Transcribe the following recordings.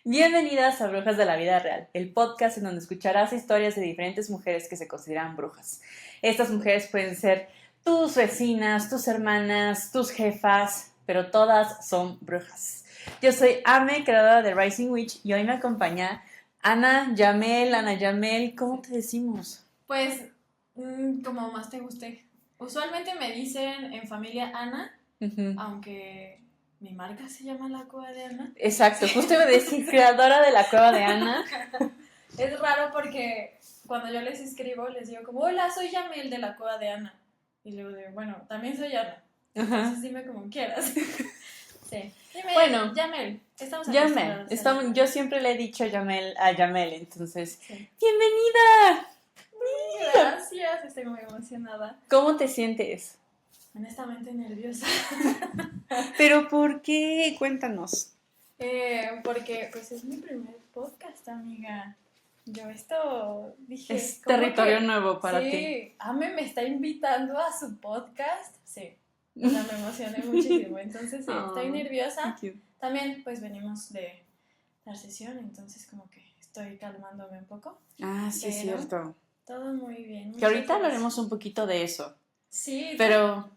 Bienvenidas a Brujas de la Vida Real, el podcast en donde escucharás historias de diferentes mujeres que se consideran brujas. Estas mujeres pueden ser tus vecinas, tus hermanas, tus jefas, pero todas son brujas. Yo soy Ame, creadora de Rising Witch, y hoy me acompaña Ana Yamel, ¿cómo te decimos? Pues, como más te guste. Usualmente me dicen en familia Ana, aunque mi marca se llama La Cueva de Ana. Exacto, justo iba a decir creadora de La Cueva de Ana. Es raro porque cuando yo les escribo, les digo como, hola, soy Yamel de La Cueva de Ana. Y luego digo, bueno, también soy Ana. Entonces dime como quieras. Sí. Dime, bueno, Yamel. Yamel. Yo siempre le he dicho Yamel a Yamel, entonces, sí. ¡Bienvenida! Gracias, estoy muy emocionada. ¿Cómo te sientes? Honestamente nerviosa. ¿Pero por qué? Cuéntanos. Porque pues es mi primer podcast, amiga. Yo esto dije... Es territorio nuevo para ti. Sí, Ame me está invitando a su podcast. Sí, o sea, me emocioné muchísimo. Entonces sí, estoy nerviosa. También pues venimos de la sesión, entonces como que estoy calmándome un poco. Ah, sí, es cierto. Todo muy bien. Que ahorita hablaremos un poquito de eso. Sí. Pero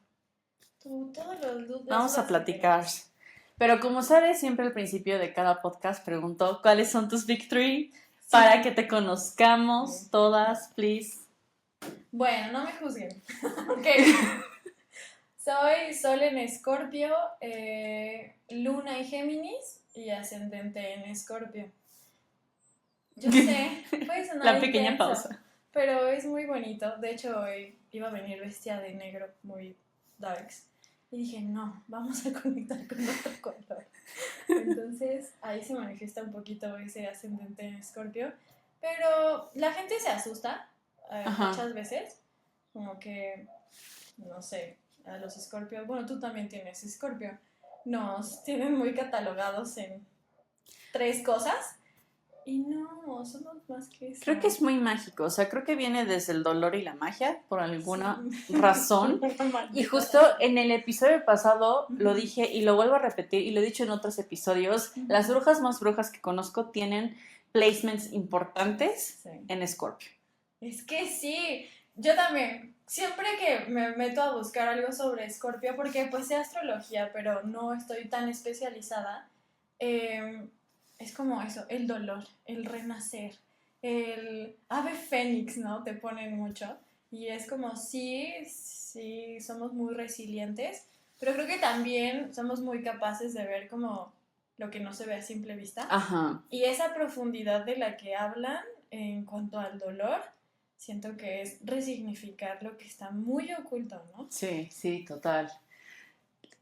todos los dudas. Vamos a platicar. Pero como sabes, siempre al principio de cada podcast pregunto ¿cuáles son tus Big Three? Sí. Para que te conozcamos todas, please. Bueno, no me juzguen. Okay. Soy Sol en Escorpio, Luna en Géminis y ascendente en Escorpio. Yo sé, puede sonar la pequeña intenso, pausa. Pero es muy bonito. De hecho, hoy iba a venir vestida de negro, muy darks. Y dije, no, vamos a conectar con otro color. Entonces, ahí se manifiesta un poquito ese ascendente en Escorpio. Pero la gente se asusta muchas veces. Como que, no sé, a los Escorpios, bueno, tú también tienes Escorpio, nos tienen muy catalogados en 3 cosas. Y no, somos más que eso. Creo que es muy mágico, o sea, creo que viene desde el dolor y la magia, por alguna razón. Y justo en el episodio pasado lo dije y lo vuelvo a repetir y lo he dicho en otros episodios, las brujas más brujas que conozco tienen placements importantes en Escorpio. Es que sí, yo también, siempre que me meto a buscar algo sobre Escorpio, porque pues sé astrología, pero no estoy tan especializada, es como eso, el dolor, el renacer, el ave fénix, ¿no? Te ponen mucho. Y es como, sí, somos muy resilientes, pero creo que también somos muy capaces de ver como lo que no se ve a simple vista. Ajá. Y esa profundidad de la que hablan en cuanto al dolor, siento que es resignificar lo que está muy oculto, ¿no? Sí, sí, total.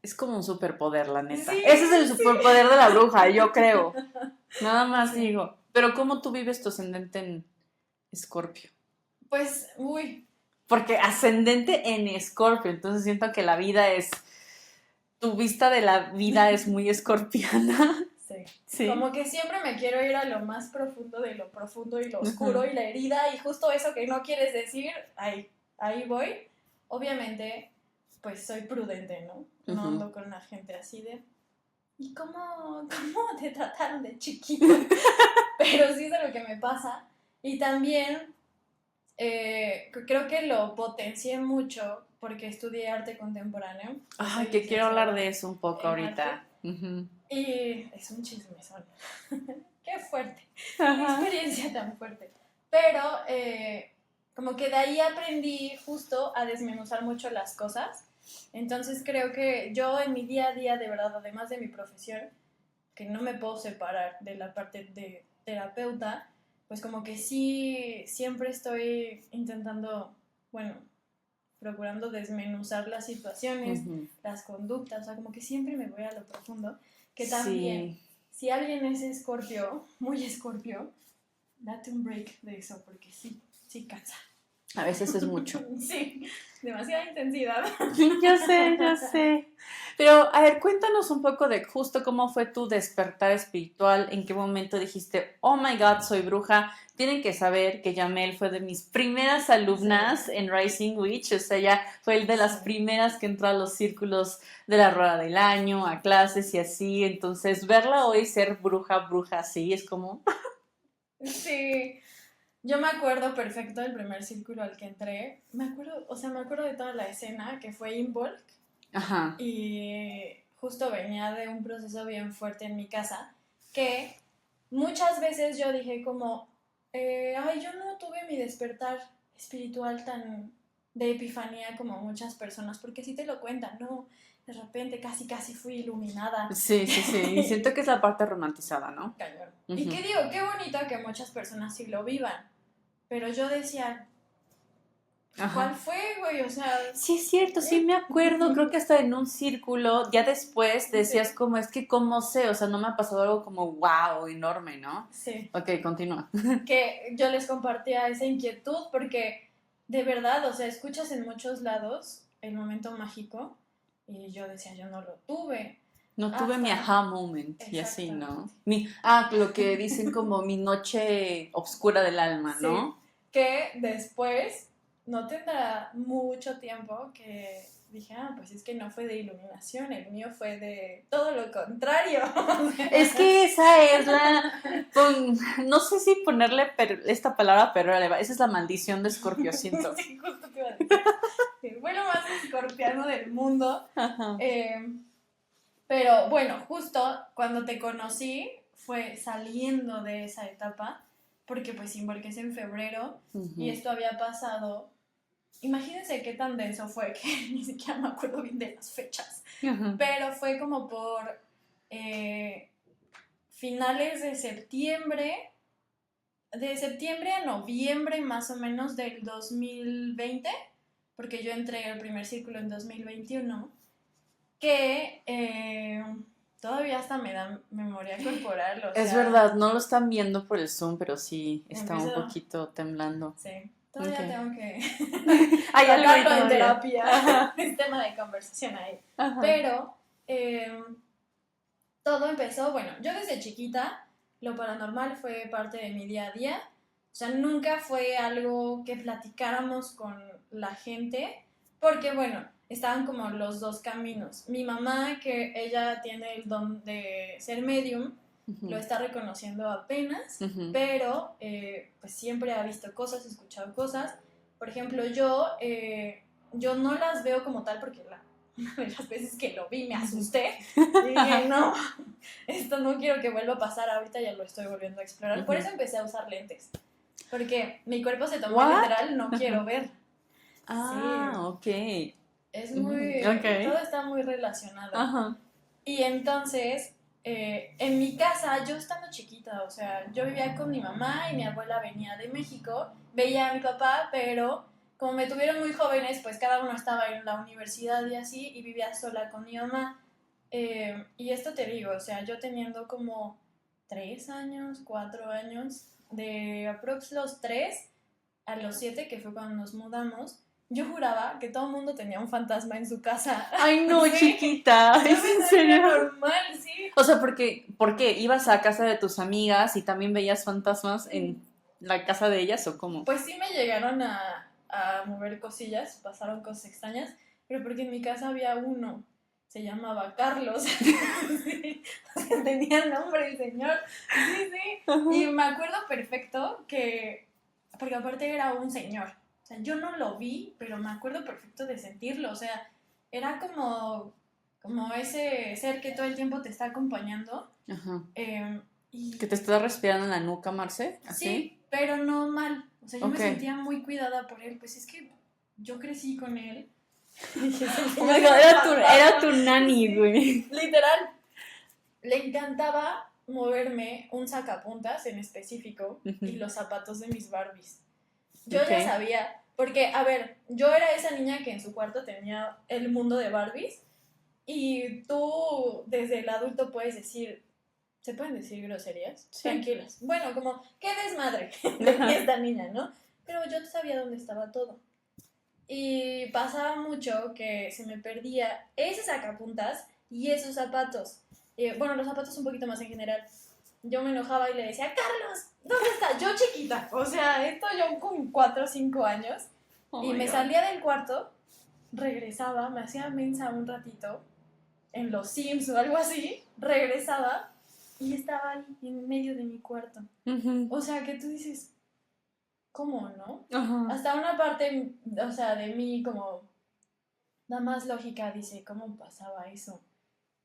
Es como un superpoder, la neta. Sí, ese es el superpoder de la bruja, yo creo. Nada más sí. digo. Pero ¿cómo tú vives tu ascendente en Escorpio? Pues, Porque ascendente en Escorpio, entonces siento que la vida es... Tu vista de la vida es muy escorpiana. Sí. Como que siempre me quiero ir a lo más profundo de lo profundo y lo oscuro y la herida y justo eso que no quieres decir, ahí voy. Obviamente, pues soy prudente, ¿no? No ando con la gente así de... ¿Y cómo te trataron de chiquito? Pero sí es de lo que me pasa. Y también creo que lo potencié mucho porque estudié arte contemporáneo. Ay, que quiero hablar de eso un poco ahorita. Y es un chismezón. Qué fuerte. Qué experiencia tan fuerte. Pero como que de ahí aprendí justo a desmenuzar mucho las cosas. Entonces creo que yo en mi día a día, de verdad, además de mi profesión, que no me puedo separar de la parte de terapeuta, pues como que sí, siempre estoy intentando, bueno, procurando desmenuzar las situaciones, las conductas, o sea, como que siempre me voy a lo profundo, que también, si alguien es Escorpio, muy Escorpio, date un break de eso, porque sí cansa. A veces es mucho. Sí, demasiada intensidad. Yo sé. Pero, a ver, cuéntanos un poco de justo cómo fue tu despertar espiritual, en qué momento dijiste, oh my God, soy bruja. Tienen que saber que Yamel fue de mis primeras alumnas en Rising Witch, o sea, ella fue de las primeras que entró a los círculos de la rueda del año, a clases y así. Entonces, verla hoy ser bruja, así, es como... Sí, yo me acuerdo perfecto del primer círculo al que entré. Me acuerdo de toda la escena que fue Involk. Ajá. Y justo venía de un proceso bien fuerte en mi casa, que muchas veces yo dije como, ay, yo no tuve mi despertar espiritual tan de epifanía como muchas personas, porque si te lo cuentan, ¿no? De repente casi fui iluminada. Sí. Siento que es la parte romantizada, ¿no? Cañón. Y qué digo, qué bonito que muchas personas sí lo vivan, pero yo decía, ¿cuál fue, güey? O sea... Sí, es cierto, sí me acuerdo, creo que hasta en un círculo, ya después decías como, es que cómo sé, o sea, no me ha pasado algo como wow, enorme, ¿no? Sí. Ok, continúa. Que yo les compartía esa inquietud porque de verdad, o sea, escuchas en muchos lados el momento mágico y yo decía, yo no lo tuve. No tuve mi aha moment y así, ¿no? Lo que dicen como mi noche oscura del alma, ¿no? Sí, que después no tendrá mucho tiempo que dije, pues es que no fue de iluminación, el mío fue de todo lo contrario. Es que esa es no sé si ponerle esta palabra, pero esa es la maldición de Escorpio, siento. Sí, justo te iba a decir. Sí, fue lo más escorpiano del mundo. Ajá. Pero bueno, justo cuando te conocí fue saliendo de esa etapa, porque pues Involque es en febrero y esto había pasado. Imagínense qué tan denso fue que ni siquiera me acuerdo bien de las fechas, pero fue como por finales de septiembre a noviembre más o menos del 2020, porque yo entré al primer círculo en 2021, que todavía hasta me da memoria corporal. O es sea, verdad, no lo están viendo por el Zoom, pero sí está un poquito temblando. Sí, todavía tengo que hay algo ahí sacarlo en todavía. terapia, es tema de conversación ahí. Ajá. Pero todo empezó, bueno, yo desde chiquita, lo paranormal fue parte de mi día a día. O sea, nunca fue algo que platicáramos con la gente, porque bueno, estaban como los dos caminos. Mi mamá, que ella tiene el don de ser medium, lo está reconociendo apenas, pero pues siempre ha visto cosas, escuchado cosas. Por ejemplo, yo no las veo como tal porque una de las veces que lo vi me asusté y dije, no, esto no quiero que vuelva a pasar, ahorita ya lo estoy volviendo a explorar. Por eso empecé a usar lentes, porque mi cuerpo se tomó literal, no quiero ver. Ah, sí. Ok. Es muy... Todo está muy relacionado. Ajá. Y entonces, en mi casa, yo estando chiquita, o sea, yo vivía con mi mamá y mi abuela venía de México, veía a mi papá, pero como me tuvieron muy jóvenes, pues cada uno estaba en la universidad y así, y vivía sola con mi mamá. Y esto te digo, o sea, yo teniendo como 3 años, 4 años, de aprox los 3 a los 7, que fue cuando nos mudamos, yo juraba que todo el mundo tenía un fantasma en su casa. Ay, no, sí. Chiquita. ¿Es en serio? Normal, sí. O sea, ¿por qué? ¿Ibas a casa de tus amigas y también veías fantasmas en la casa de ellas o cómo? Pues sí me llegaron a mover cosillas, pasaron cosas extrañas, pero porque en mi casa había uno, se llamaba Carlos. Sí, tenía nombre el señor. Sí. Y me acuerdo perfecto que, porque aparte era un señor. O sea, yo no lo vi, pero me acuerdo perfecto de sentirlo. O sea, era como ese ser que todo el tiempo te está acompañando. Ajá. ¿Que te está respirando en la nuca, Marce? ¿Así? Sí, pero no mal. O sea, yo me sentía muy cuidada por él. Pues es que yo crecí con él. Oh my God, era tu nani, güey. Literal. Le encantaba moverme un sacapuntas en específico y los zapatos de mis Barbies. Yo ya sabía, porque, a ver, yo era esa niña que en su cuarto tenía el mundo de Barbies y tú desde el adulto puedes decir, ¿se pueden decir groserías? Sí. Tranquilas. Bueno, como, qué desmadre de esta niña, ¿no? pero yo sabía dónde estaba todo. Y pasaba mucho que se me perdía ese sacapuntas y esos zapatos. Bueno, los zapatos un poquito más en general. Yo me enojaba y le decía, Carlos, ¿dónde está? Yo chiquita, o sea, esto yo con 4 o 5 años. Oh y my me God. salía del cuarto, regresaba, me hacía mensa un ratito, en los Sims o algo así, regresaba y estaba ahí en medio de mi cuarto. Ujú. O sea, que tú dices, ¿cómo, no? Ajá. Hasta una parte, o sea, de mí como da más lógica, dice, ¿cómo pasaba eso?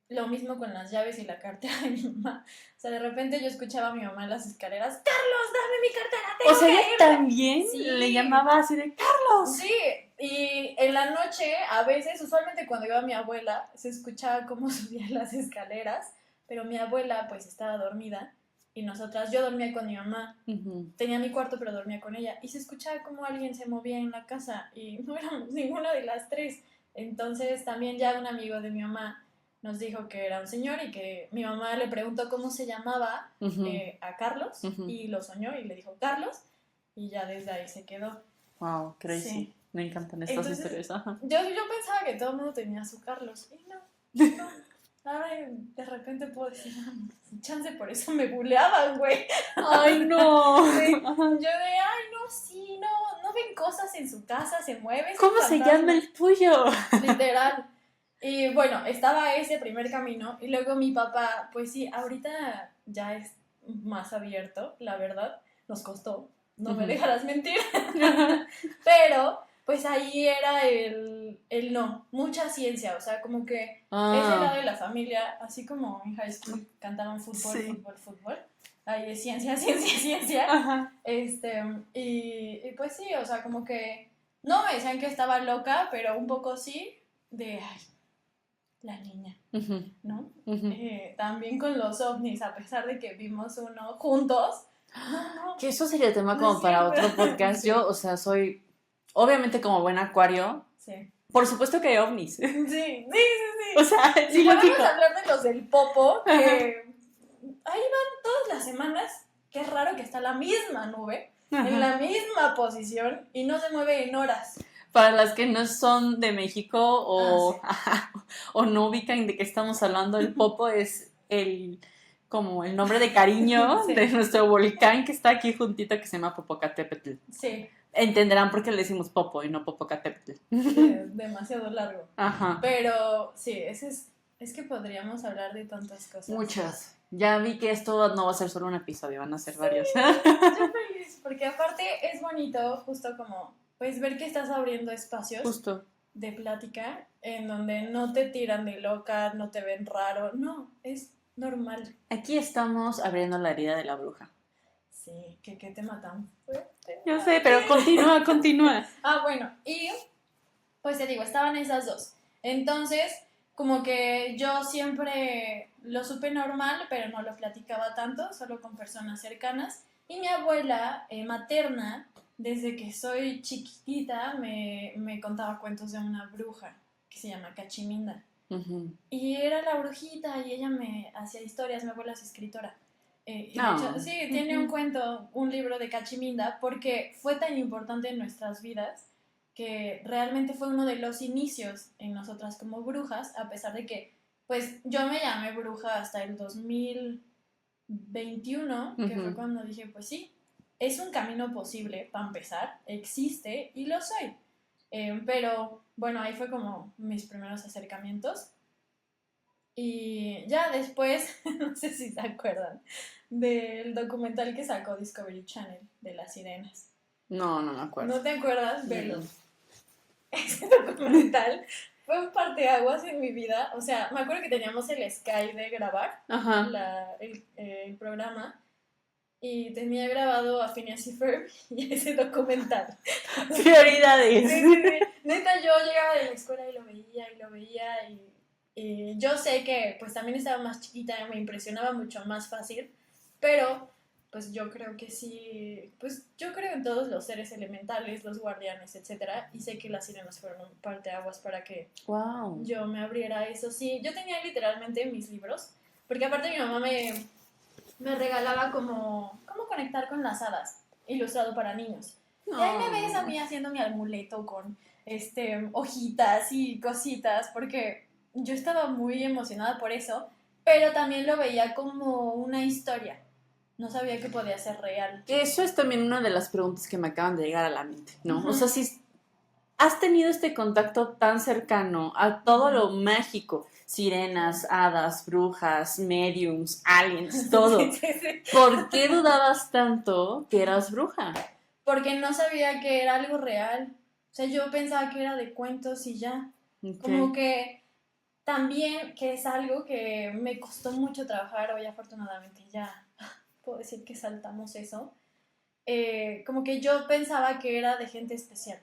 Lo mismo con las llaves y la cartera de mi mamá. O sea, de repente yo escuchaba a mi mamá en las escaleras, Carlos, dame mi cartera, O tengo sea, que ella irme. también Sí. le llamaba así de Carlos. Sí, y en la noche, a veces, usualmente cuando iba mi abuela, se escuchaba cómo subía las escaleras, pero mi abuela pues estaba dormida y yo dormía con mi mamá. Ujú. Tenía mi cuarto, pero dormía con ella. Y se escuchaba como alguien se movía en la casa y no éramos ninguna de las tres. Entonces también ya un amigo de mi mamá nos dijo que era un señor y que mi mamá le preguntó cómo se llamaba Ujú. a Carlos Ujú. y lo soñó y le dijo Carlos y ya desde ahí se quedó. Wow, crazy. Sí. Me encantan estas Entonces, historias. Ajá. yo pensaba que todo el mundo tenía su Carlos y no. Ahora de repente puedo decir, chance, por eso me buleaban, güey. Ay, no. Sí. Ajá. Yo de, ay, no, sí, no ven cosas en su casa, se mueve. ¿Cómo se llama el tuyo? Literal. Y bueno, estaba ese primer camino y luego mi papá, pues sí, ahorita ya es más abierto, la verdad, nos costó, no me dejarás mentir, pero pues ahí era el no, mucha ciencia, o sea, como que ese lado de la familia, así como en high school cantaban fútbol, Sí. fútbol, ahí es ciencia, ciencia, ciencia, Ajá. y pues sí, o sea, como que no me decían que estaba loca, pero un poco sí, de, ay, la niña, Ujú. ¿no? Ujú. También con los ovnis, a pesar de que vimos uno juntos, no, Que eso sería tema no como es para cierto. otro podcast. Sí. Yo, o sea, soy obviamente como buen acuario. Sí. Por supuesto que hay ovnis. Sí. O sea, Y sí, podemos lógico. hablar de los del Popo, que Ajá. ahí van todas las semanas. Qué raro que está la misma nube, en Ajá. la misma posición, y no se mueve en horas. Para las que no son de México o, Sí. o no ubican de qué estamos hablando, el Popo es como el nombre de cariño Sí. de nuestro volcán que está aquí juntito que se llama Popocatépetl. Sí. Entenderán por qué le decimos Popo y no Popocatépetl. Demasiado largo. Ajá. Pero sí, es que podríamos hablar de tantas cosas. Muchas. Ya vi que esto no va a ser solo un episodio, van a ser varios. Yo feliz, porque aparte es bonito justo como pues ver que estás abriendo espacios Justo. de plática en donde no te tiran de loca, no te ven raro, no, es normal. Aquí estamos abriendo la herida de la bruja. Sí, qué tema tan fuerte. Yo sé, pero continúa. Bueno, y pues te digo, estaban esas dos. Entonces, como que yo siempre lo supe normal, pero no lo platicaba tanto, solo con personas cercanas. Y mi abuela materna, desde que soy chiquitita, me contaba cuentos de una bruja que se llama Cachiminda. Uh-huh. Y era la brujita y ella me hacía historias, mi abuela es escritora. Y de hecho, sí, tiene un cuento, un libro de Cachiminda, porque fue tan importante en nuestras vidas que realmente fue uno de los inicios en nosotras como brujas, a pesar de que, pues, yo me llamé bruja hasta el 2021, que fue cuando dije, pues sí, es un camino posible, para empezar, existe y lo soy. Pero, bueno, ahí fue como mis primeros acercamientos. Y ya después, no sé si se acuerdan, del documental que sacó Discovery Channel de las sirenas. No me acuerdo. ¿No te acuerdas? Velo. Ese documental fue un parteaguas en mi vida. O sea, me acuerdo que teníamos el Sky de grabar el programa y tenía grabado a Phineas y Ferb y ese documental. Prioridades. Sí. Neta, yo llegaba de la escuela y lo veía y yo sé que pues también estaba más chiquita y me impresionaba mucho más fácil, pero pues yo creo que sí, pues yo creo en todos los seres elementales, los guardianes, etcétera, y sé que las sirenas fueron un parteaguas para que yo me abriera a eso. Sí, yo tenía literalmente mis libros, porque aparte mi mamá me regalaba como cómo conectar con las hadas, ilustrado para niños. Y ahí me ves a mí haciendo mi amuleto con hojitas y cositas, porque yo estaba muy emocionada por eso, pero también lo veía como una historia. No sabía que podía ser real. Eso es también una de las preguntas que me acaban de llegar a la mente, ¿no? O sea, si has tenido este contacto tan cercano a todo lo mágico, sirenas, hadas, brujas, mediums, aliens, todo, ¿por qué dudabas tanto que eras bruja? Porque no sabía que era algo real. O sea, yo pensaba que era de cuentos y ya. Okay. Como que también, que es algo que me costó mucho trabajar, hoy afortunadamente ya puedo decir que saltamos eso. Como que yo pensaba que era de gente especial.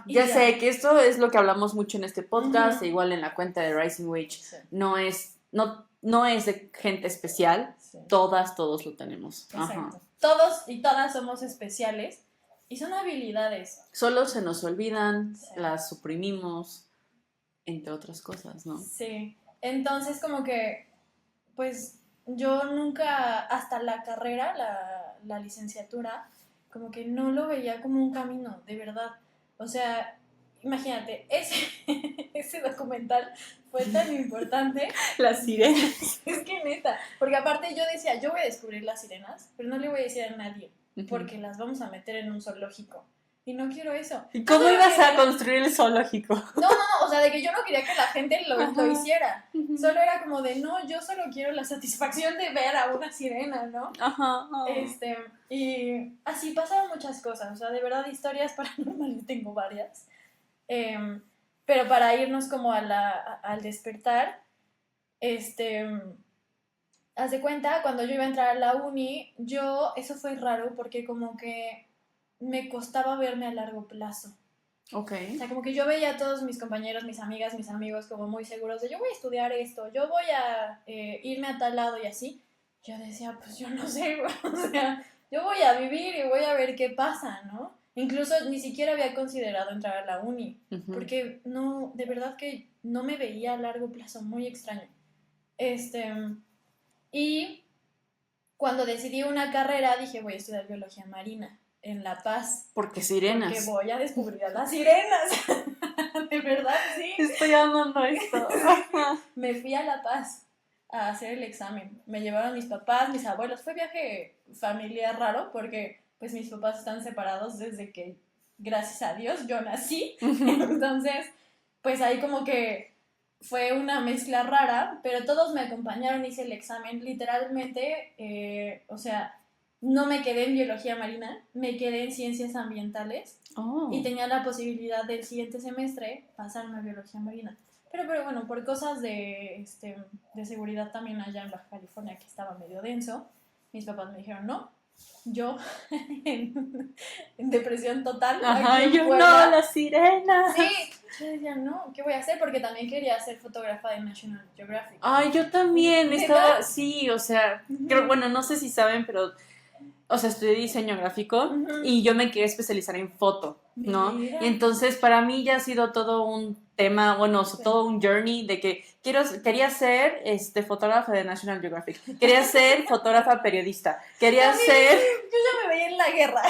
Ya sé que esto es lo que hablamos mucho en este podcast, Uh-huh. igual en la cuenta de Rising Witch. Sí. No es de gente especial, sí. Todos lo tenemos. Exacto. Ajá. Todos y todas somos especiales y son habilidades. Solo se nos olvidan, sí. Las suprimimos, entre otras cosas, ¿no? Sí. Entonces como que, pues yo nunca, hasta la carrera, la licenciatura, como que no lo veía como un camino, de verdad. O sea, imagínate, ese documental fue tan importante. Las sirenas. Es que neta, porque aparte yo decía, yo voy a descubrir las sirenas, pero no le voy a decir a nadie, porque las vamos a meter en un zoológico. Y no quiero eso. ¿Y cómo ibas a construir el zoológico? No, o sea, de que yo no quería que la gente lo hiciera. Solo era como de, no, yo solo quiero la satisfacción de ver a una sirena, ¿no? Ajá. Y así pasaron muchas cosas. O sea, de verdad, historias paranormales tengo varias. Pero para irnos como al despertar, haz de cuenta, cuando yo iba a entrar a la uni, eso fue raro porque como que me costaba verme a largo plazo. Okay. O sea, como que yo veía a todos mis compañeros, mis amigas, mis amigos como muy seguros de yo voy a estudiar esto, yo voy a irme a tal lado y así. Yo decía, pues yo no sé, o sea, yo voy a vivir y voy a ver qué pasa, ¿no? Incluso ni siquiera había considerado entrar a la uni, porque no, de verdad que no me veía a largo plazo, muy extraño. Y cuando decidí una carrera dije voy a estudiar biología marina en La Paz. Porque sirenas. Porque voy a descubrir a las sirenas. De verdad, sí. Estoy amando esto. Me fui a La Paz a hacer el examen. Me llevaron mis papás, mis abuelos. Fue viaje familiar raro porque pues mis papás están separados desde que, gracias a Dios, yo nací. Entonces, pues ahí como que fue una mezcla rara, pero todos me acompañaron, hice el examen. Literalmente, o sea, no me quedé en biología marina, me quedé en ciencias ambientales y tenía la posibilidad del siguiente semestre pasarme a biología marina. Pero bueno, por cosas de seguridad también allá en Baja California, que estaba medio denso, mis papás me dijeron no. Yo en depresión total. Ajá, yo no, las sirenas. Sí, yo decía, no, ¿qué voy a hacer? Porque también quería ser fotógrafa de National Geographic. Ay, yo también estaba, sí, o sea, creo, bueno, no sé si saben, pero, o sea, estudié diseño gráfico y yo me quería especializar en foto, ¿no? Mira. Y entonces para mí ya ha sido todo un tema, bueno, sí. Todo un journey de que quería ser fotógrafa de National Geographic, quería ser fotógrafa periodista, quería ser... Yo ya me veía en la guerra.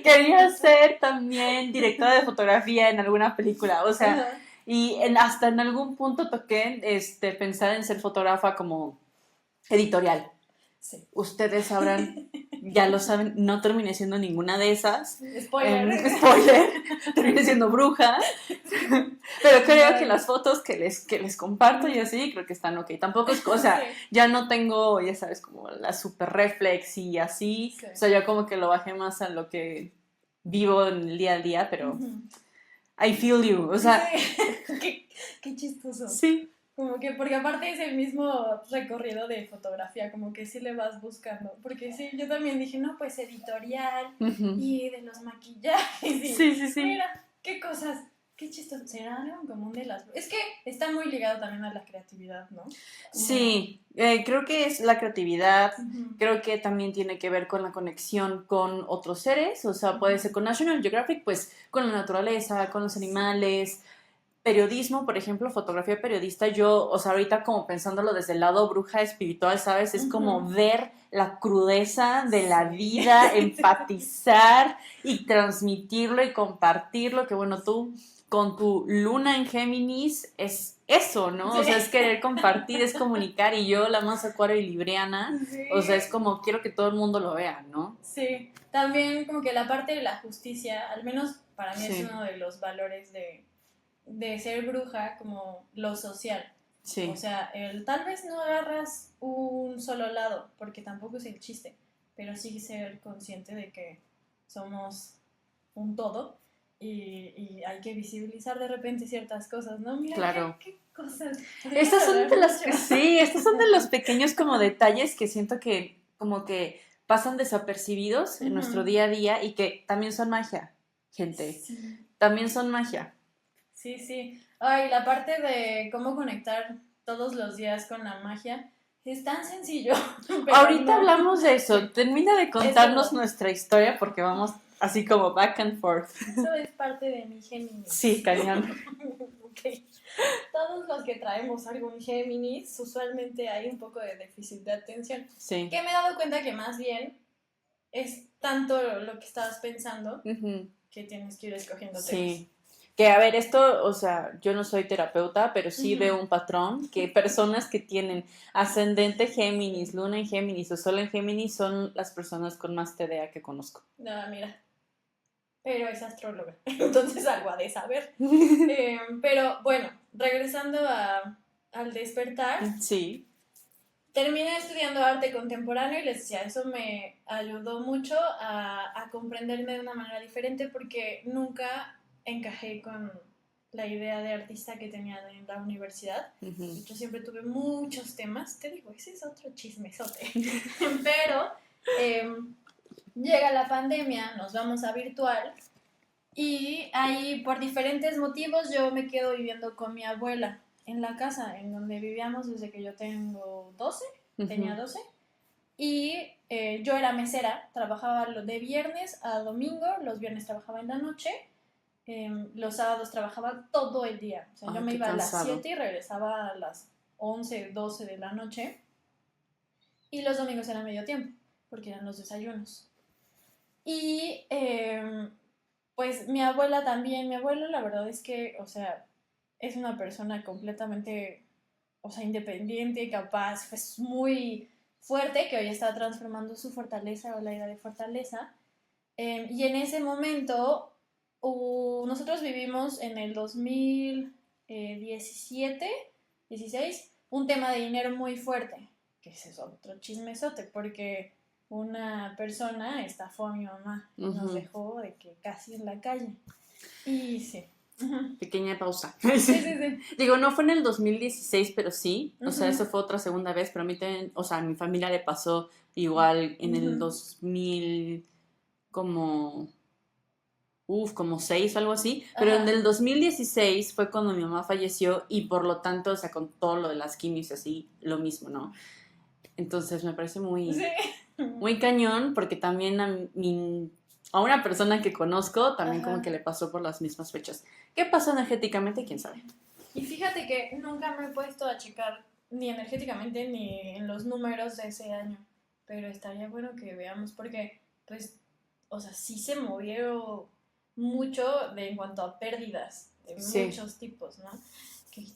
Quería ser también directora de fotografía en alguna película, o sea, y hasta en algún punto toqué pensar en ser fotógrafa como editorial. Sí. Ustedes sabrán, ya lo saben, no terminé siendo ninguna de esas. Spoiler, terminé siendo bruja. Pero creo que las fotos que les comparto y así, creo que están ok. Tampoco es cosa, ya no tengo, ya sabes, como la super reflex y así. Sí. O sea, yo como que lo bajé más a lo que vivo en el día a día, pero I feel you, o sea. Sí. Qué chistoso. Sí. Como que, porque aparte es el mismo recorrido de fotografía, como que sí le vas buscando. Porque sí, yo también dije, no, pues editorial y de los maquillajes. Sí. Mira, qué cosas, qué chistoso. ¿Será algo en común de las...? Es que está muy ligado también a la creatividad, ¿no? Sí, creo que es la creatividad, creo que también tiene que ver con la conexión con otros seres, o sea, puede ser con National Geographic, pues con la naturaleza, con los animales... periodismo, por ejemplo, fotografía periodista, yo, o sea, ahorita como pensándolo desde el lado bruja espiritual, ¿sabes? Es como ver la crudeza de la vida, empatizar y transmitirlo y compartirlo, que bueno, tú con tu luna en Géminis es eso, ¿no? Sí. O sea, es querer compartir, es comunicar, y yo, la más acuario y libriana, Sí. o sea, es como quiero que todo el mundo lo vea, ¿no? Sí, también como que la parte de la justicia, al menos para mí Sí. es uno de los valores de ser bruja, como lo social. Sí. O sea, tal vez no agarras un solo lado, porque tampoco es el chiste, pero sí ser consciente de que somos un todo y hay que visibilizar de repente ciertas cosas, ¿no? Mira, claro. ¿qué cosas? Estas son de las que sí, estos son de los pequeños como detalles que siento que como que pasan desapercibidos en nuestro día a día y que también son magia, gente. Sí. También son magia. Sí, sí. Ay, la parte de cómo conectar todos los días con la magia es tan sencillo. Ahorita no. hablamos de eso. Sí. Termina de contarnos nuestra historia porque vamos así como back and forth. Eso es parte de mi Géminis. Sí, cañón. Okay. Todos los que traemos algún Géminis, usualmente hay un poco de déficit de atención. Sí. Que me he dado cuenta que más bien es tanto lo que estabas pensando que tienes que ir escogiendo temas. Sí. Que a ver, esto, o sea, yo no soy terapeuta, pero sí veo un patrón que personas que tienen ascendente Géminis, luna en Géminis o sol en Géminis son las personas con más TDA que conozco. No, mira. Pero es astróloga, entonces algo ha de saber. Pero bueno, regresando al despertar. Sí. Terminé estudiando arte contemporáneo y les decía, eso me ayudó mucho a comprenderme de una manera diferente porque nunca encajé con la idea de artista que tenía en la universidad. Yo siempre tuve muchos temas, te digo, ese es otro chismesote. Pero llega la pandemia, nos vamos a virtual y ahí por diferentes motivos yo me quedo viviendo con mi abuela en la casa en donde vivíamos desde que yo tengo 12, tenía 12, y yo era mesera, trabajaba de viernes a domingo, los viernes trabajaba en la noche, los sábados trabajaba todo el día, o sea, yo me iba cansado. A las 7 y regresaba a las 11, 12 de la noche, y los domingos era medio tiempo, porque eran los desayunos. Y pues mi abuela también, mi abuelo la verdad es que, o sea, es una persona completamente, o sea, independiente, capaz, pues muy fuerte, que hoy está transformando su fortaleza o la idea de fortaleza. Y en ese momento, nosotros vivimos en el 2017, 16, un tema de dinero muy fuerte, que ese es otro chismesote, porque una persona estafó a mi mamá y nos dejó de que casi en la calle. Y sí. Pequeña pausa. Sí. Digo, no fue en el 2016, pero sí. O sea, eso fue otra segunda vez, pero a mí también, o sea, a mi familia le pasó igual en el 2000 como 6 o algo así, pero en el 2016 fue cuando mi mamá falleció y por lo tanto, o sea, con todo lo de las quimios así, lo mismo, ¿no? Entonces me parece muy cañón porque también a una persona que conozco también como que le pasó por las mismas fechas. ¿Qué pasó energéticamente? ¿Quién sabe? Y fíjate que nunca me he puesto a checar ni energéticamente ni en los números de ese año, pero estaría bueno que veamos porque, pues, o sea, sí se movió mucho en cuanto a pérdidas de muchos tipos, ¿no? Qué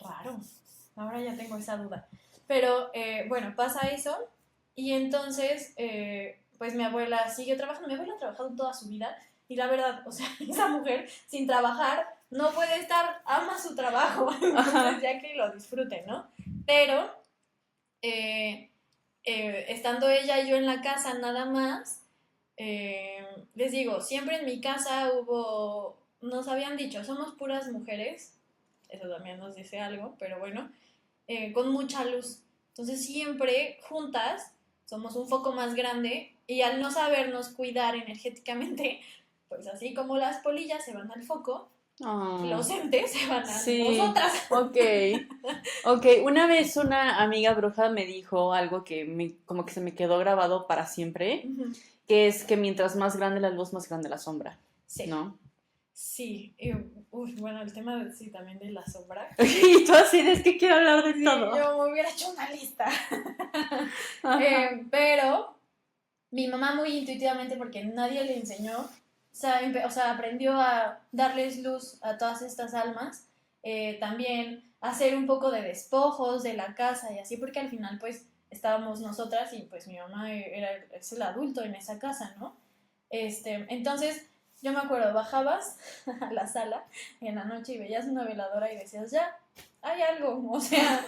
raro. Ahora ya tengo esa duda. Pero, bueno, pasa eso y entonces, pues mi abuela sigue trabajando. Mi abuela ha trabajado toda su vida y la verdad, o sea, esa mujer sin trabajar no puede estar, ama su trabajo, entonces ya que lo disfrute, ¿no? Pero, estando ella y yo en la casa nada más, les digo, siempre en mi casa nos habían dicho, somos puras mujeres, eso también nos dice algo, pero bueno, con mucha luz. Entonces siempre juntas somos un foco más grande y al no sabernos cuidar energéticamente, pues así como las polillas se van al foco, los entes se van a nosotras. Ok. Una vez una amiga bruja me dijo algo que como que se me quedó grabado para siempre, que es que mientras más grande la luz, más grande la sombra, ¿no? Sí, y, bueno, el tema sí también de la sombra. Y tú así, es que quiero hablar de Sí, todo. yo me hubiera hecho una lista. Pero mi mamá muy intuitivamente, porque nadie le enseñó, o sea, aprendió a darles luz a todas estas almas, también hacer un poco de despojos de la casa y así, porque al final pues estábamos nosotras y pues mi mamá es el adulto en esa casa, ¿no? Entonces yo me acuerdo, bajabas a la sala en la noche y veías una veladora y decías, ya, hay algo, o sea,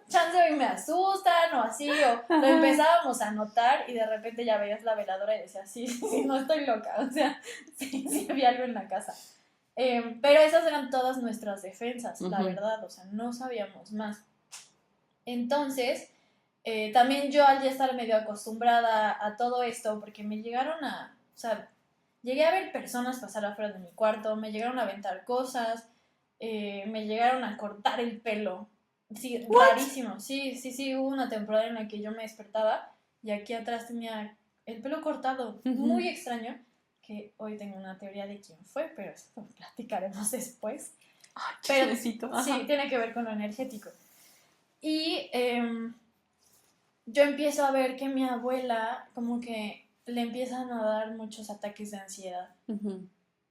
chance hoy me asustan o así, o lo empezábamos a notar y de repente ya veías la veladora y decías, sí, sí, no estoy loca, o sea, sí, sí había algo en la casa. Pero esas eran todas nuestras defensas, la verdad, o sea, no sabíamos más. Entonces, también yo al ya estar medio acostumbrada a todo esto, porque me llegaron o sea, llegué a ver personas pasar afuera de mi cuarto, me llegaron a aventar cosas, me llegaron a cortar el pelo. Sí, What? rarísimo. Sí, sí, sí, hubo una temporada en la que yo me despertaba y aquí atrás tenía el pelo cortado, muy extraño, que hoy tengo una teoría de quién fue, pero eso lo platicaremos después. Ay, Pero chismecito. sí, tiene que ver con lo energético. Y yo empiezo a ver que mi abuela como que le empiezan a dar muchos ataques de ansiedad.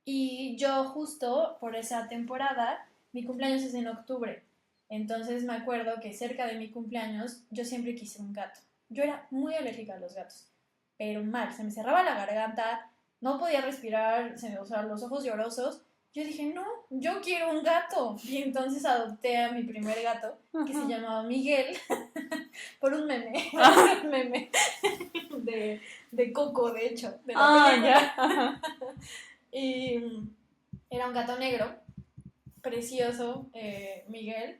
Y yo justo por esa temporada, mi cumpleaños es en octubre. Entonces me acuerdo que cerca de mi cumpleaños yo siempre quise un gato. Yo era muy alérgica a los gatos, pero mal, se me cerraba la garganta, no podía respirar, o sea, los ojos llorosos. Yo dije, no, yo quiero un gato. Y entonces adopté a mi primer gato, que se llamaba Miguel, por un meme, un meme de Coco, de hecho, de la película. Ya. Y era un gato negro, precioso, Miguel.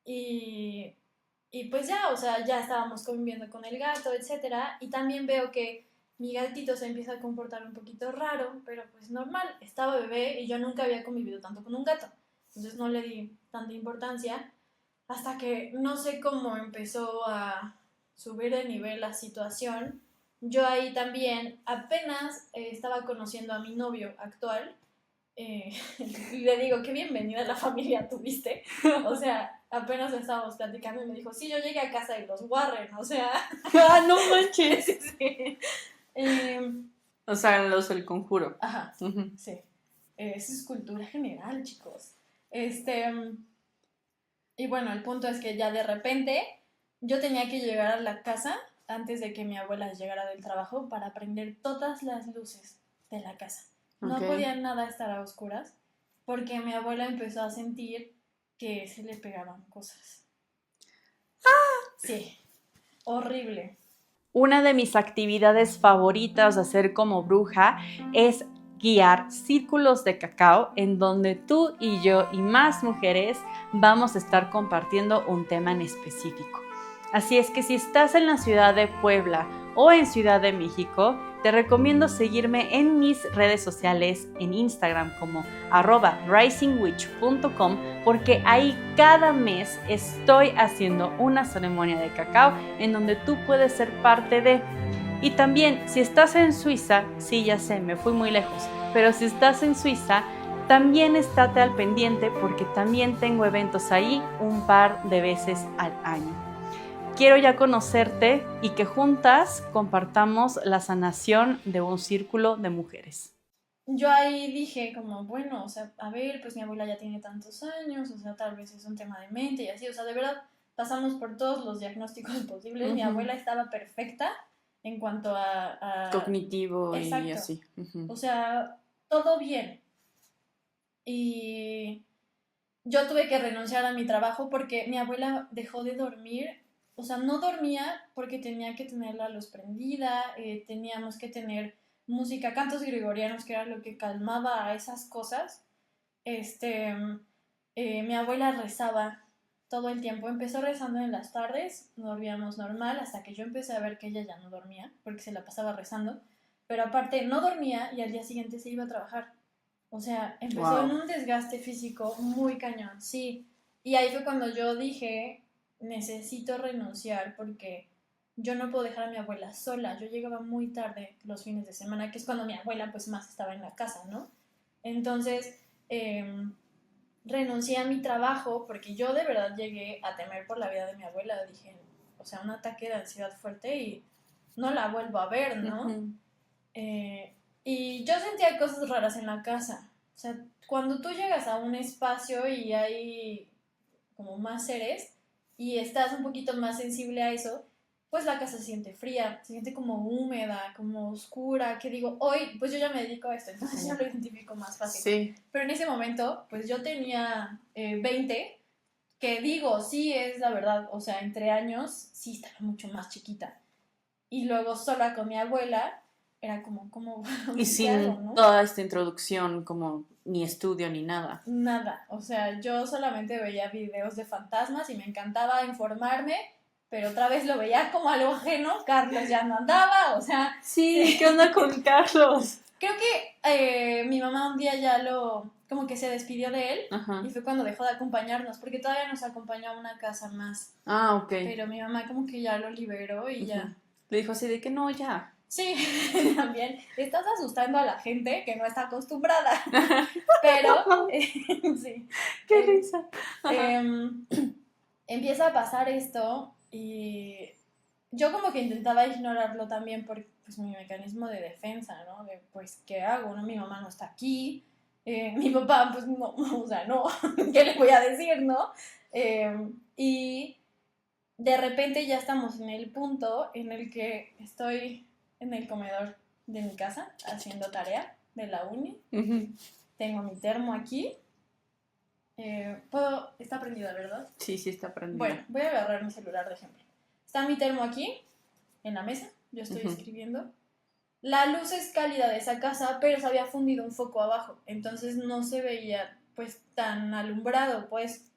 Y, y pues ya, o sea, ya estábamos conviviendo con el gato, etcétera. Y también veo que mi gatito se empieza a comportar un poquito raro, pero pues normal. Estaba bebé y yo nunca había convivido tanto con un gato. Entonces no le di tanta importancia. Hasta que no sé cómo empezó a subir de nivel la situación. Yo ahí también apenas estaba conociendo a mi novio actual. Y le digo, qué bienvenida a la familia tuviste. O sea, apenas estábamos platicando y me dijo, sí, yo llegué a casa de los Warren, o sea. ¡Ah, no manches! Sí. O sea, el conjuro. Ajá, sí. Eso es cultura general, chicos. Y bueno, el punto es que ya de repente yo tenía que llegar a la casa antes de que mi abuela llegara del trabajo para prender todas las luces de la casa. No podía nada estar a oscuras porque mi abuela empezó a sentir que se le pegaban cosas. Sí, horrible. Una de mis actividades favoritas de hacer como bruja es guiar círculos de cacao en donde tú y yo y más mujeres vamos a estar compartiendo un tema en específico. Así es que si estás en la ciudad de Puebla o en Ciudad de México, te recomiendo seguirme en mis redes sociales en Instagram como @risingwitch.com porque ahí cada mes estoy haciendo una ceremonia de cacao en donde tú puedes ser parte de. Y también si estás en Suiza, sí ya sé, me fui muy lejos, pero si estás en Suiza, también estate al pendiente porque también tengo eventos ahí un par de veces al año. Quiero ya conocerte y que juntas compartamos la sanación de un círculo de mujeres. Yo ahí dije como, bueno, o sea, a ver, pues mi abuela ya tiene tantos años, o sea, tal vez es un tema de mente y así, o sea, de verdad pasamos por todos los diagnósticos posibles. Mi abuela estaba perfecta en cuanto a cognitivo. Exacto. Y así. O sea, todo bien. Y yo tuve que renunciar a mi trabajo porque mi abuela dejó de dormir. O sea, no dormía porque tenía que tener la luz prendida, teníamos que tener música, cantos gregorianos, que era lo que calmaba a esas cosas. Mi abuela rezaba todo el tiempo. Empezó rezando en las tardes, dormíamos normal, hasta que yo empecé a ver que ella ya no dormía, porque se la pasaba rezando. Pero aparte, no dormía y al día siguiente se iba a trabajar. O sea, empezó en un desgaste físico muy cañón, sí. Y ahí fue cuando yo dije, necesito renunciar porque yo no puedo dejar a mi abuela sola. Yo llegaba muy tarde los fines de semana, que es cuando mi abuela pues más estaba en la casa, ¿no? Entonces renuncié a mi trabajo porque yo de verdad llegué a temer por la vida de mi abuela. Dije, o sea, un ataque de ansiedad fuerte y no la vuelvo a ver, ¿no? Uh-huh. Y yo sentía cosas raras en la casa. O sea, cuando tú llegas a un espacio y hay como más seres y estás un poquito más sensible a eso, pues la casa se siente fría, se siente como húmeda, como oscura, que digo, hoy pues yo ya me dedico a esto, entonces ya lo identifico más fácil. Sí. Pero en ese momento, pues yo tenía 20, que digo, sí es la verdad, o sea, entre años sí estaba mucho más chiquita. Y luego sola con mi abuela, era como Y sin hago, ¿no? toda esta introducción, como ni estudio ni nada. Nada, o sea, yo solamente veía videos de fantasmas y me encantaba informarme, pero otra vez lo veía como algo ajeno, Carlos ya no andaba, o sea... Sí, ¿qué onda con Carlos? Creo que mi mamá un día ya como que se despidió de él. Ajá. Y fue cuando dejó de acompañarnos, porque todavía nos acompañó a una casa más. Ah, ok. Pero mi mamá como que ya lo liberó y ya... Le dijo así de que no, ya. Sí, también. Estás asustando a la gente que no está acostumbrada. Pero, sí. Qué risa. Empieza a pasar esto y yo como que intentaba ignorarlo también por pues, mi mecanismo de defensa, ¿no? De pues, ¿qué hago? ¿No? Mi mamá no está aquí. Mi papá, pues no, o sea, no, ¿qué le voy a decir, no? Y de repente ya estamos en el punto en el que estoy en el comedor de mi casa haciendo tarea de la uni. Uh-huh. Tengo mi termo aquí. Está prendida, ¿verdad? Sí, sí está prendida. Bueno, voy a agarrar mi celular de ejemplo. Está mi termo aquí, en la mesa. Yo estoy escribiendo. La luz es cálida de esa casa, pero se había fundido un foco abajo. Entonces no se veía, pues, tan alumbrado, pues.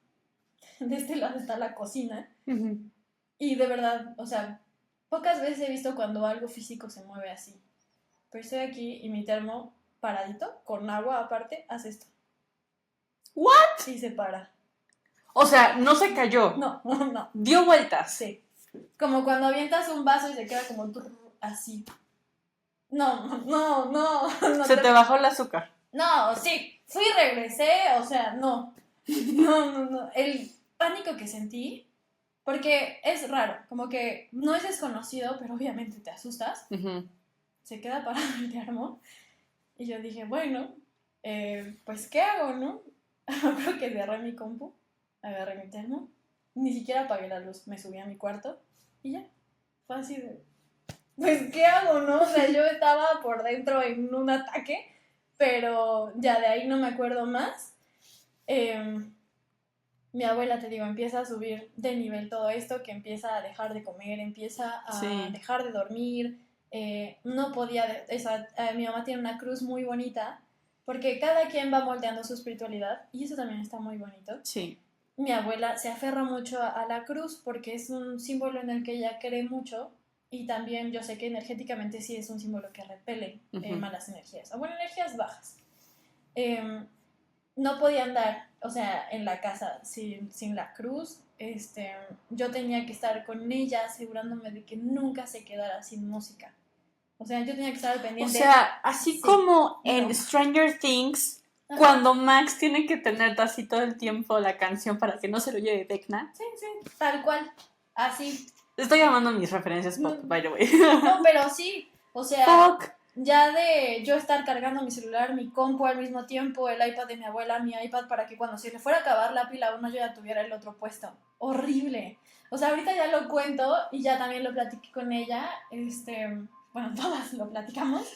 De este lado está la cocina. Uh-huh. Y de verdad, o sea, pocas veces he visto cuando algo físico se mueve así. Pero estoy aquí y mi termo paradito, con agua aparte, hace esto. ¿What? Y se para. O sea, no se cayó. No, no. Dio vueltas. Sí. Como cuando avientas un vaso y se queda como así. No. Se te bajó el azúcar. No, sí. Fui y regresé, o sea, no. No. El pánico que sentí, porque es raro, como que no es desconocido, pero obviamente te asustas. Uh-huh. Se queda parado el termo. Y yo dije, bueno, pues ¿qué hago, no? Creo que agarré mi compu, agarré mi termo, ni siquiera apagué la luz, me subí a mi cuarto y ya. Fue así de, pues ¿qué hago, no? O sea, yo estaba por dentro en un ataque, pero ya de ahí no me acuerdo más. Mi abuela, te digo, empieza a subir de nivel todo esto, que empieza a dejar de comer, empieza a dejar de dormir. No podía, mi mamá tiene una cruz muy bonita, porque cada quien va moldeando su espiritualidad, y eso también está muy bonito. Sí. Mi abuela se aferra mucho a la cruz, porque es un símbolo en el que ella cree mucho, y también yo sé que energéticamente sí es un símbolo que repele malas energías, o bueno, energías bajas. No podía andar, o sea, en la casa sin la cruz. Yo tenía que estar con ella asegurándome de que nunca se quedara sin música. O sea, yo tenía que estar al pendiente. O sea, así como en Stranger Things, cuando Max tiene que tener así todo el tiempo la canción para que no se lo lleve Vecna. Sí, tal cual, así. Estoy llamando mis referencias pop, by the way. No, pero sí, o sea, ya de yo estar cargando mi celular, mi compu al mismo tiempo, el iPad de mi abuela, mi iPad, para que cuando se le fuera a acabar la pila a uno yo ya tuviera el otro puesto. Horrible. O sea, ahorita ya lo cuento y ya también lo platiqué con ella, bueno, todas lo platicamos,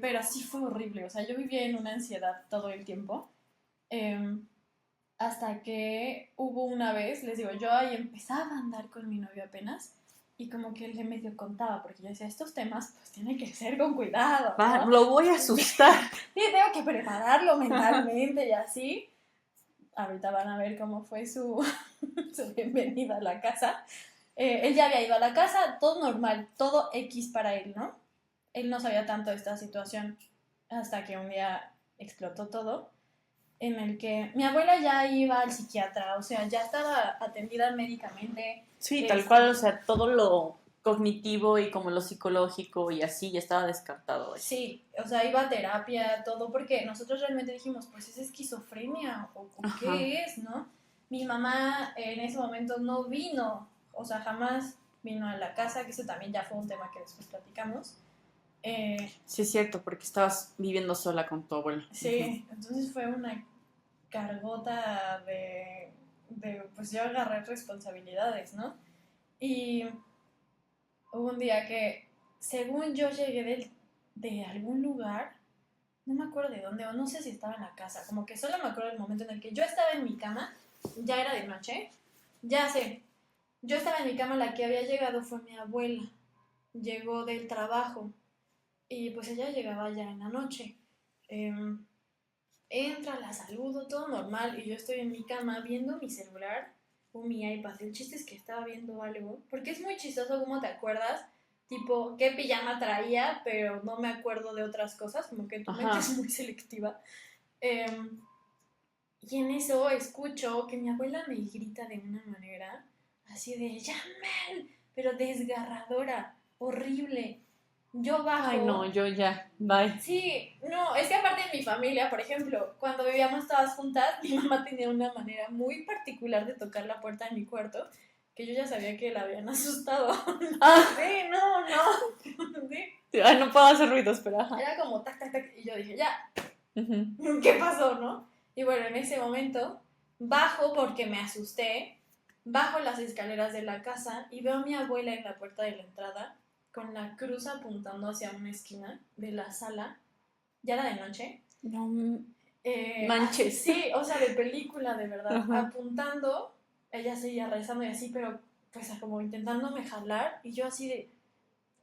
pero sí fue horrible. O sea, yo vivía en una ansiedad todo el tiempo. Hasta que hubo una vez, les digo, yo ahí empezaba a andar con mi novio apenas, y como que él le medio contaba, porque yo decía, estos temas pues tienen que ser con cuidado, ¿no? Lo voy a asustar. Sí, tengo que prepararlo mentalmente y así. Ahorita van a ver cómo fue su bienvenida a la casa. Él ya había ido a la casa, todo normal, todo X para él, ¿no? Él no sabía tanto de esta situación hasta que un día explotó todo, en el que mi abuela ya iba al psiquiatra, o sea, ya estaba atendida médicamente. Sí, tal cual, o sea, todo lo cognitivo y como lo psicológico y así, ya estaba descartado eso. Sí, o sea, iba a terapia, todo, porque nosotros realmente dijimos, pues es esquizofrenia, o Ajá. qué es, ¿no? Mi mamá en ese momento no vino, o sea, jamás vino a la casa, que eso también ya fue un tema que después platicamos. Sí, es cierto, porque estabas viviendo sola con tu abuelo. Sí, entonces fue una cargota pues yo agarré responsabilidades, ¿no? Y hubo un día que, según yo llegué de algún lugar, no me acuerdo de dónde, o no sé si estaba en la casa, como que solo me acuerdo del momento en el que yo estaba en mi cama, ya era de noche, ya sé, yo estaba en mi cama, la que había llegado fue mi abuela, llegó del trabajo, y pues ella llegaba ya en la noche. Entra, la saludo, todo normal, y yo estoy en mi cama viendo mi celular o mi iPad. El chiste es que estaba viendo algo, porque es muy chistoso cómo te acuerdas, tipo, qué pijama traía, pero no me acuerdo de otras cosas, como que tu mente es muy selectiva. Y en eso escucho que mi abuela me grita de una manera así de ¡Yamel! Pero desgarradora, horrible. Yo bajo. Ay, no, yo ya, bye. Sí, no, es que aparte de mi familia, por ejemplo, cuando vivíamos todas juntas, mi mamá tenía una manera muy particular de tocar la puerta de mi cuarto, que yo ya sabía que la habían asustado. Sí, no. Sí. Ay, no puedo hacer ruidos, pero ajá. Era como tac, tac, tac, y yo dije, ya, Uh-huh. ¿qué pasó, no? Y bueno, en ese momento, bajo porque me asusté, bajo las escaleras de la casa y veo a mi abuela en la puerta de la entrada, con la cruz apuntando hacia una esquina de la sala. Ya era de noche. No manches. Sí, o sea, de película, de verdad. Ajá. Apuntando, ella seguía rezando y así, pero pues como intentándome jalar. Y yo así de,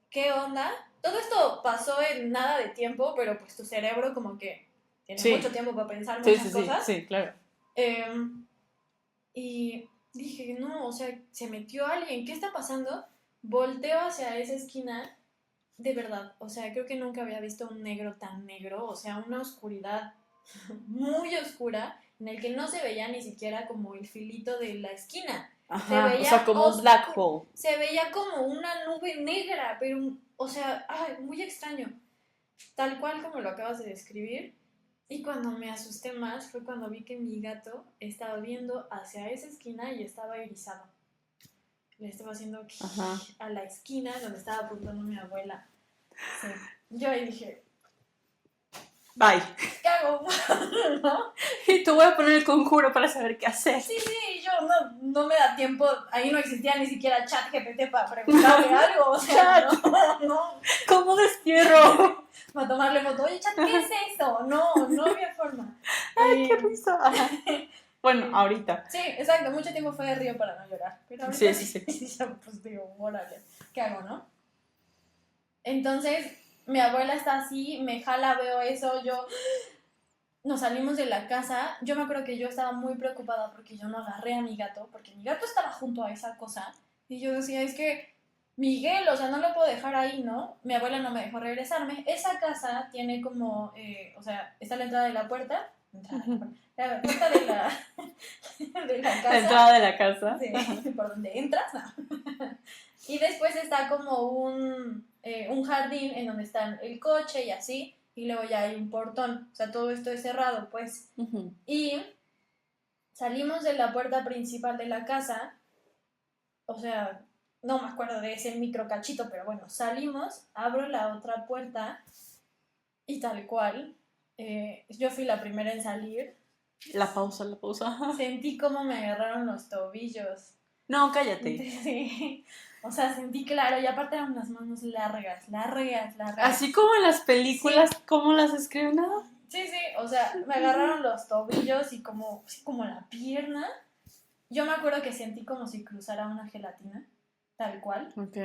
¿qué onda? Todo esto pasó en nada de tiempo, pero pues tu cerebro como que tiene Sí. mucho tiempo para pensar muchas cosas. Sí, claro. Y dije, no, o sea, se metió alguien, ¿qué está pasando? Volteo hacia esa esquina, de verdad, o sea, creo que nunca había visto un negro tan negro, o sea, una oscuridad muy oscura, en el que no se veía ni siquiera como el filito de la esquina. Ajá, Se veía o sea, como un black hole. Se veía como una nube negra, pero, o sea, ay, muy extraño. Tal cual como lo acabas de describir. Y cuando me asusté más fue cuando vi que mi gato estaba viendo hacia esa esquina y estaba erizado. Le estaba haciendo a la esquina donde estaba apuntando mi abuela. Sí. Yo ahí dije, bye. ¿qué hago? ¿No? Y te voy a poner el conjuro para saber qué hacer. Sí, yo no me da tiempo. Ahí no existía ni siquiera chat GPT para preguntarle algo. O sea, no. ¿Cómo destierro? Para tomarle foto. Oye, chat, ¿qué es esto? No había forma. Ay, qué risa. Bueno, ahorita. Sí, exacto. Mucho tiempo fue de río para no llorar. Pero ahorita Sí. ya, pues digo, órale, ¿qué hago, no? Entonces, mi abuela está así, me jala, veo eso, nos salimos de la casa. Yo me acuerdo que yo estaba muy preocupada porque yo no agarré a mi gato, porque mi gato estaba junto a esa cosa. Y yo decía, es que Miguel, o sea, no lo puedo dejar ahí, ¿no? Mi abuela no me dejó regresarme. Esa casa tiene como, o sea, está la entrada de la puerta. La puerta de la casa. La entrada de la casa. Sí, por donde entras. Y después está como un jardín en donde están el coche y así. Y luego ya hay un portón. O sea, todo esto es cerrado, pues. Uh-huh. Y salimos de la puerta principal de la casa. O sea, no me acuerdo de ese micro cachito, pero bueno, salimos, abro la otra puerta y tal cual. Yo fui la primera en salir. La pausa. Sentí como me agarraron los tobillos. No, cállate. Sí. O sea, sentí claro, y aparte eran unas manos largas. Así como en las películas, sí. ¿cómo las escriben? ¿No? Sí, o sea, me agarraron los tobillos y como la pierna. Yo me acuerdo que sentí como si cruzara una gelatina, tal cual. Ok.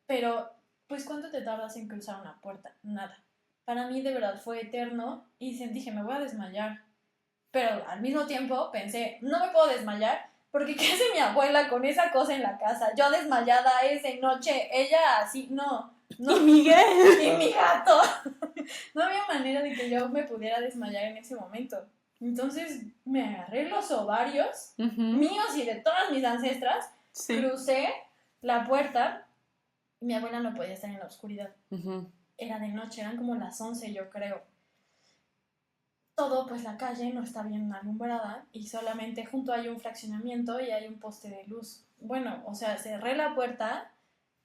Pero, pues, ¿cuánto te tardas en cruzar una puerta? Nada. Para mí, de verdad, fue eterno y dije, me voy a desmayar. Pero al mismo tiempo pensé, no me puedo desmayar porque ¿qué hace mi abuela con esa cosa en la casa? Yo desmayada es de noche, ella así, no. ¿Y Miguel? Y mi gato. No había manera de que yo me pudiera desmayar en ese momento. Entonces me agarré los ovarios, míos y de todas mis ancestras, crucé la puerta y mi abuela no podía estar en la oscuridad. Uh-huh. Era de noche, eran como las 11, yo creo. Todo, pues la calle no está bien alumbrada y solamente junto hay un fraccionamiento y hay un poste de luz. Bueno, o sea, cerré la puerta,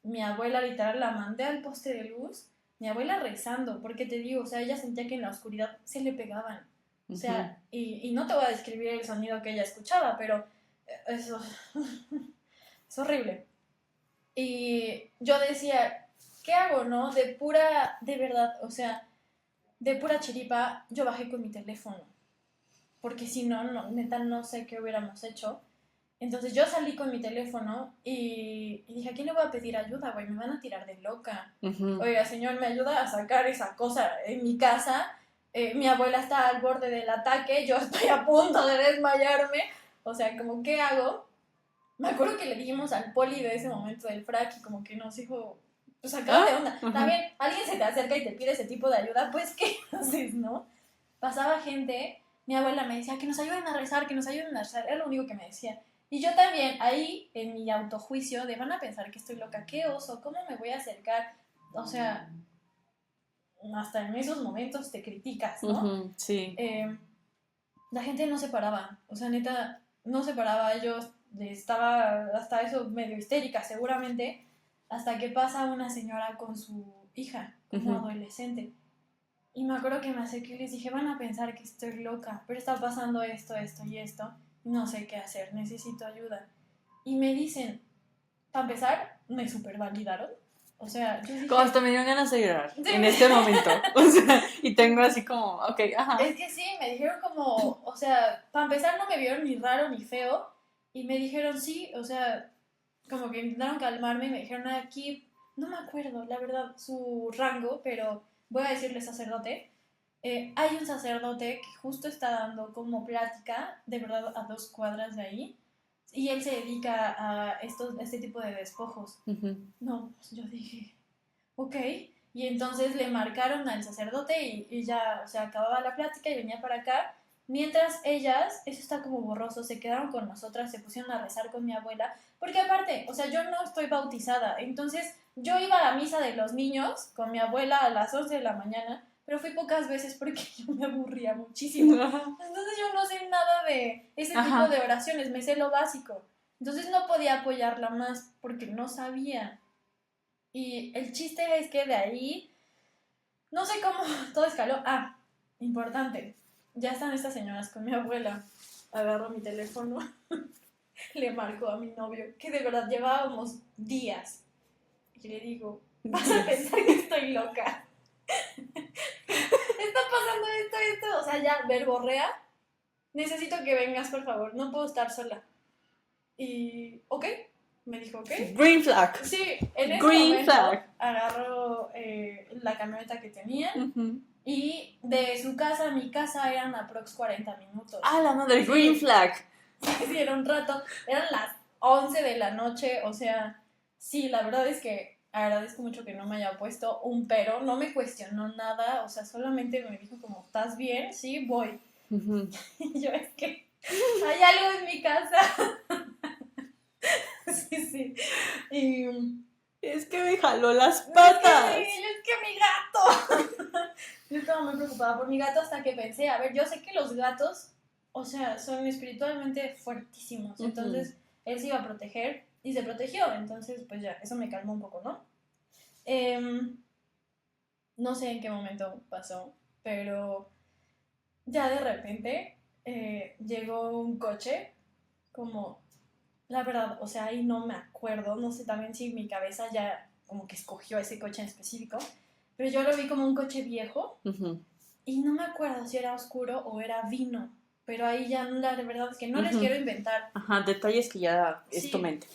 mi abuela literal la mandé al poste de luz, mi abuela rezando, porque te digo, o sea, ella sentía que en la oscuridad se le pegaban. O sea, y no te voy a describir el sonido que ella escuchaba, pero eso es horrible. Y yo decía, ¿qué hago, no? De verdad, o sea, de pura chiripa, yo bajé con mi teléfono. Porque si no, neta, no sé qué hubiéramos hecho. Entonces yo salí con mi teléfono y dije, ¿a quién le voy a pedir ayuda, güey? Me van a tirar de loca. Uh-huh. Oiga, señor, ¿me ayuda a sacar esa cosa en mi casa? Mi abuela está al borde del ataque, yo estoy a punto de desmayarme. O sea, como, ¿qué hago? Me acuerdo que le dijimos al poli de ese momento del frac y como que nos dijo, pues sacado de onda. Uh-huh. También alguien se te acerca y te pide ese tipo de ayuda, pues ¿qué haces, no? Pasaba gente, mi abuela me decía que nos ayuden a rezar, que nos ayuden a rezar, era lo único que me decía. Y yo también, ahí en mi autojuicio, de van a pensar que estoy loca, qué oso, ¿cómo me voy a acercar? O sea, hasta en esos momentos te criticas, ¿no? Uh-huh. Sí. La gente no se paraba, o sea, neta, no se paraba, yo estaba hasta eso medio histérica seguramente, hasta que pasa una señora con su hija, como Uh-huh. adolescente. Y me acuerdo que me acerqué y les dije, van a pensar que estoy loca, pero está pasando esto, esto y esto, no sé qué hacer, necesito ayuda. Y me dicen, para empezar, me supervalidaron. O sea, yo dije... Como hasta me dieron ganas de llorar Sí, en este momento. O sea, y tengo así como, ok, ajá. Es que sí, me dijeron como, o sea, para empezar no me vieron ni raro ni feo. Y me dijeron sí, o sea, como que intentaron calmarme y me dijeron aquí, no me acuerdo, la verdad, su rango, pero voy a decirle sacerdote. Hay un sacerdote que justo está dando como plática, de verdad, a 2 cuadras de ahí. Y él se dedica a este tipo de despojos. Uh-huh. No, pues yo dije, ok. Y entonces le marcaron al sacerdote y ya, o sea, acababa la plática y venía para acá. Mientras ellas, eso está como borroso, se quedaron con nosotras, se pusieron a rezar con mi abuela. Porque aparte, o sea, yo no estoy bautizada. Entonces yo iba a la misa de los niños con mi abuela a las 11 de la mañana, pero fui pocas veces porque yo me aburría muchísimo. Entonces yo no sé nada de ese tipo de oraciones, me sé lo básico. Entonces no podía apoyarla más porque no sabía. Y el chiste es que de ahí, no sé cómo todo escaló. Ah, importante. Ya están estas señoras con mi abuela. Agarro mi teléfono, le marco a mi novio, que de verdad llevábamos días. Y le digo, vas a pensar que estoy loca. Está pasando esto. O sea, ya verborrea. Necesito que vengas, por favor. No puedo estar sola. Y, ok. Me dijo, ok. Green flag. Sí, en ese Green momento flag. agarró la camioneta que tenía Uh-huh. y de su casa a mi casa eran aprox 40 minutos. Ah, la madre, Sí. green flag. Sí, era un rato. Eran las 11 de la noche, o sea, sí, la verdad es que agradezco mucho que no me haya puesto un pero, no me cuestionó nada, o sea, solamente me dijo como, ¿estás bien? Sí, voy. Uh-huh. Y yo, es que hay algo en mi casa. Sí. Y es que me jaló las patas. Es que mi gato. Yo estaba muy preocupada por mi gato hasta que pensé, a ver, yo sé que los gatos, o sea, son espiritualmente fuertísimos. Uh-huh. Entonces, él se iba a proteger y se protegió. Entonces, pues ya, eso me calmó un poco, ¿no? No sé en qué momento pasó, pero ya de repente llegó un coche, como, la verdad, o sea, ahí no me acuerdo, no sé también si mi cabeza ya como que escogió ese coche en específico, pero yo lo vi como un coche viejo Uh-huh. y no me acuerdo si era oscuro o era vino, pero ahí ya la verdad es que no les Uh-huh. quiero inventar. Ajá, detalles que ya es Sí. tu mente.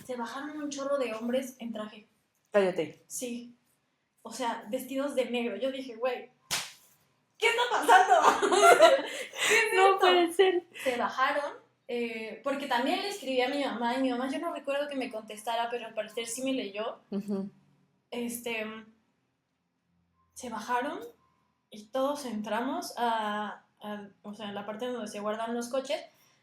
Se bajaron un chorro de hombres en traje. Cállate. Sí, o sea, vestidos de negro. Yo dije, güey, ¿qué está pasando? ¿Qué es No esto? puede ser. Se bajaron, porque también le escribí a mi mamá y mi mamá yo no recuerdo que me contestara, pero al parecer sí me leyó. Uh-huh. Se bajaron y todos entramos o sea, en la parte donde se guardan los coches.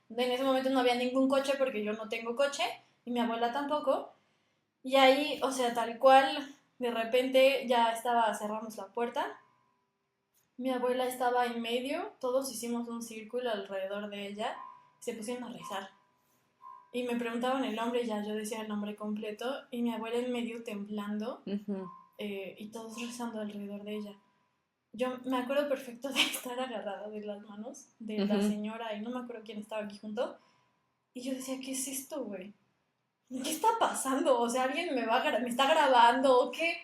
En ese momento no había ningún coche porque yo no tengo coche y mi abuela tampoco. Y ahí, o sea, tal cual, de repente ya cerramos la puerta. Mi abuela estaba en medio, todos hicimos un círculo alrededor de ella, se pusieron a rezar. Y me preguntaban el nombre, ya yo decía el nombre completo, y mi abuela en medio temblando, y todos rezando alrededor de ella. Yo me acuerdo perfecto de estar agarrada de las manos de la señora, y no me acuerdo quién estaba aquí junto, y yo decía, ¿qué es esto, güey? ¿Qué está pasando? O sea, alguien me está grabando, ¿o qué?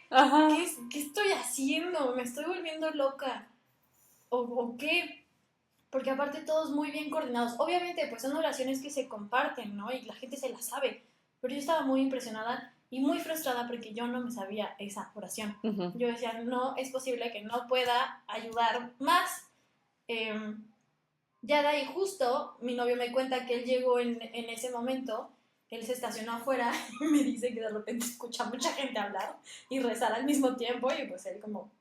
¿Qué estoy haciendo? ¿Me estoy volviendo loca? ¿O qué? Porque aparte todos muy bien coordinados. Obviamente, pues son oraciones que se comparten, ¿no? Y la gente se las sabe. Pero yo estaba muy impresionada y muy frustrada porque yo no me sabía esa oración. Yo decía, no es posible que no pueda ayudar más. Ya de ahí justo, mi novio me cuenta que él llegó en ese momento, él se estacionó afuera y me dice que de repente escucha a mucha gente hablar y rezar al mismo tiempo y pues él como,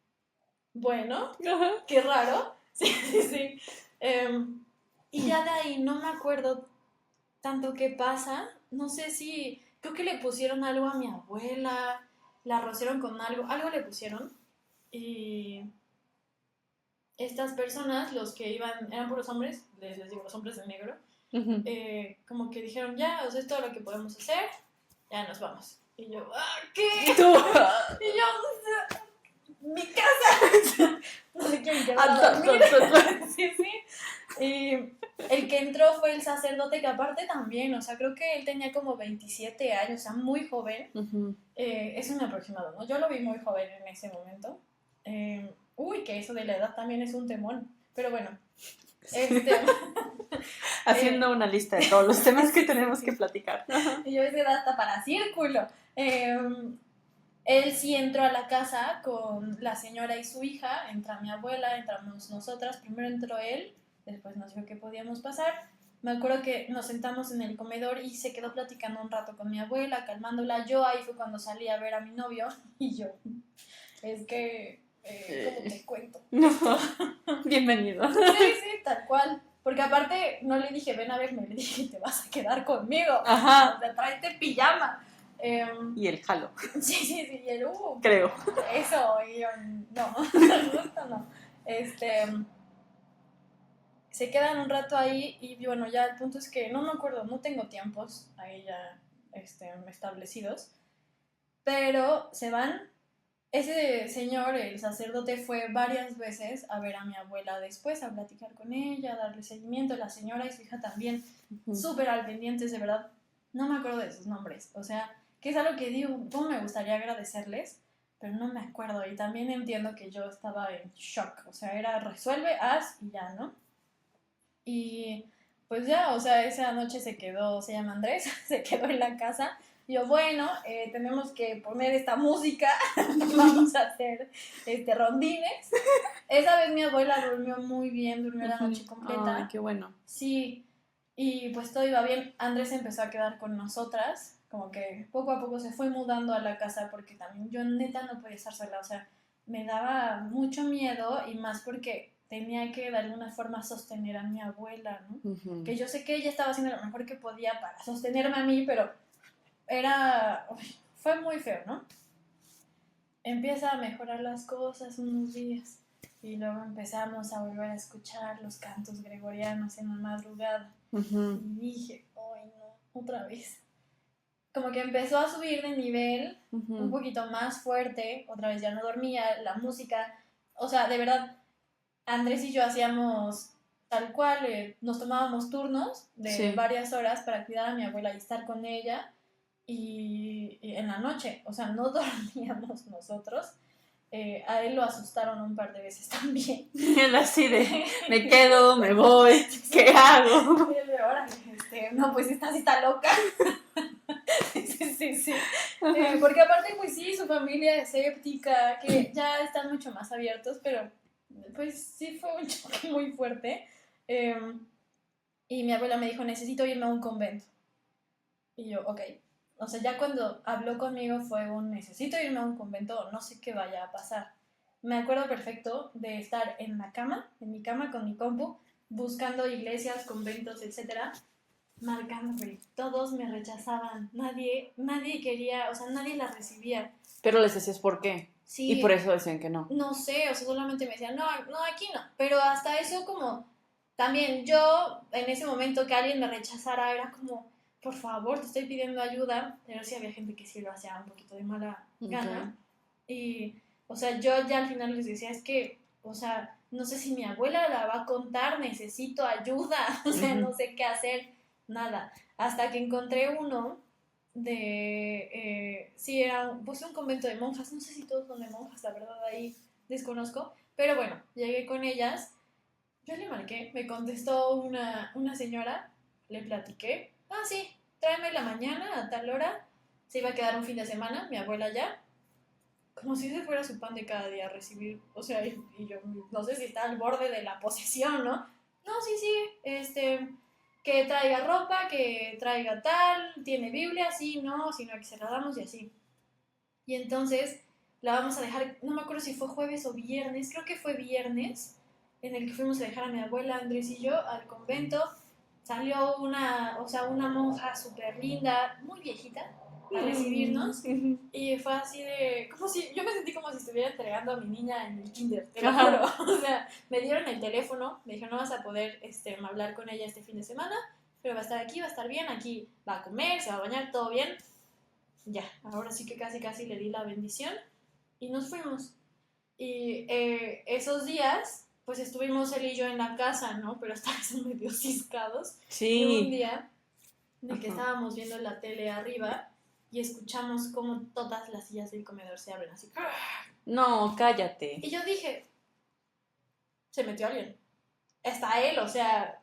bueno, qué raro. Sí, sí, sí. Y ya de ahí no me acuerdo tanto qué pasa. No sé si, creo que le pusieron algo a mi abuela, la rociaron con algo le pusieron. Y estas personas, los que iban, eran puros hombres, les digo, los hombres de negro, como que dijeron, ya, o sea, es todo lo que podemos hacer, ya nos vamos. Y yo, ¿qué? ¿Tú? Y yo, mi casa. No sé quién quedó a dormir. Sí, sí. Y el que entró fue el sacerdote, que aparte también, o sea, creo que él tenía como 27 años, o sea, muy joven. Es un aproximado, ¿no? Yo lo vi muy joven en ese momento. Que eso de la edad también es un temón. Pero bueno, haciendo una lista de todos los temas que tenemos que platicar. Y yo esa edad hasta para círculo. Él sí entró a la casa con la señora y su hija, entra mi abuela, entramos nosotras, primero entró él, después nos dijo que podíamos pasar. Me acuerdo que nos sentamos en el comedor y se quedó platicando un rato con mi abuela, calmándola. Yo ahí fue cuando salí a ver a mi novio y yo, es que, ¿cómo te cuento? Bienvenido. Sí, sí, tal cual. Porque aparte no le dije, ven a verme, le dije, te vas a quedar conmigo. Ajá. O sea, tráete pijama. Y el jalo. Sí, sí, sí, y el creo. Eso, y yo, no, justo no. Se quedan un rato ahí y bueno, ya el punto es que no me acuerdo, no tengo tiempos ahí ya establecidos, pero se van. Ese señor, el sacerdote, fue varias veces a ver a mi abuela después, a platicar con ella, a darle seguimiento. La señora y su hija también, súper al pendientes, de verdad. No me acuerdo de sus nombres, o sea, que es algo que digo, cómo me gustaría agradecerles, pero no me acuerdo. Y también entiendo que yo estaba en shock, o sea, era resuelve, haz y ya, ¿no? Y pues ya, o sea, esa noche se llama Andrés, se quedó en la casa. Y yo, bueno, tenemos que poner esta música, vamos a hacer rondines. Esa vez mi abuela durmió muy bien, durmió la noche completa. Ay, qué bueno. Sí, y pues todo iba bien. Andrés empezó a quedar con nosotras, como que poco a poco se fue mudando a la casa porque también yo neta no podía estar sola, o sea, me daba mucho miedo y más porque tenía que de alguna forma sostener a mi abuela, ¿no? Que yo sé que ella estaba haciendo lo mejor que podía para sostenerme a mí, pero fue muy feo, ¿no? Empieza a mejorar las cosas unos días y luego empezamos a volver a escuchar los cantos gregorianos en la madrugada. Y dije, ay no, otra vez. Como que empezó a subir de nivel un poquito más fuerte, otra vez ya no dormía, la música, o sea, de verdad, Andrés y yo hacíamos tal cual, nos tomábamos turnos de varias horas para cuidar a mi abuela y estar con ella. Y en la noche, o sea, no dormíamos nosotros. A él lo asustaron un par de veces también. Él así de, me quedo, me voy, ¿qué hago? Y él de, ahora, no, pues esta sí está loca. Sí. Porque aparte, pues sí, su familia escéptica, que ya están mucho más abiertos, pero pues sí fue un choque muy fuerte. Y mi abuela me dijo, necesito irme a un convento. Y yo, ok. O sea, ya cuando habló conmigo fue necesito irme a un convento, no sé qué vaya a pasar. Me acuerdo perfecto de estar en mi cama con mi compu, buscando iglesias, conventos, etc. marcándome. Todos me rechazaban. Nadie quería, o sea, nadie la recibía. Pero les decías por qué. Sí. Y por eso decían que no. No sé, o sea, solamente me decían, no, aquí no. Pero hasta eso como, también yo, en ese momento que alguien me rechazara, era como, por favor, te estoy pidiendo ayuda. Pero sí había gente que sí lo hacía un poquito de mala gana. Y, o sea, yo ya al final les decía, es que, o sea, no sé si mi abuela la va a contar, necesito ayuda, o sea, no sé qué hacer, nada. Hasta que encontré uno sí, era pues un convento de monjas, no sé si todos son de monjas, la verdad ahí desconozco, pero bueno, llegué con ellas, yo le marqué, me contestó una señora, le platiqué, sí, tráeme la mañana a tal hora, se iba a quedar un fin de semana, mi abuela ya, como si ese fuera su pan de cada día recibir, o sea, y yo no sé si está al borde de la posesión, ¿no? No, sí, que traiga ropa, que traiga tal, tiene Biblia, sí, no, sino que se la damos y así. Y entonces la vamos a dejar, no me acuerdo si fue jueves o viernes, creo que fue viernes, en el que fuimos a dejar a mi abuela Andrés y yo al convento. Salió una monja súper linda, muy viejita, a recibirnos. Y fue así de, yo me sentí como si estuviera entregando a mi niña en el kinder, te lo juro. O sea, me dieron el teléfono, me dijeron, no vas a poder hablar con ella este fin de semana, pero va a estar aquí, va a estar bien, aquí va a comer, se va a bañar, todo bien. Ya, ahora sí que casi le di la bendición y nos fuimos. Y esos días, pues estuvimos él y yo en la casa, ¿no? Pero estábamos medio ciscados. Sí. Y hubo un día en el que estábamos viendo la tele arriba y escuchamos como todas las sillas del comedor se abren así. No, cállate. Y yo dije, se metió alguien. Está él, o sea,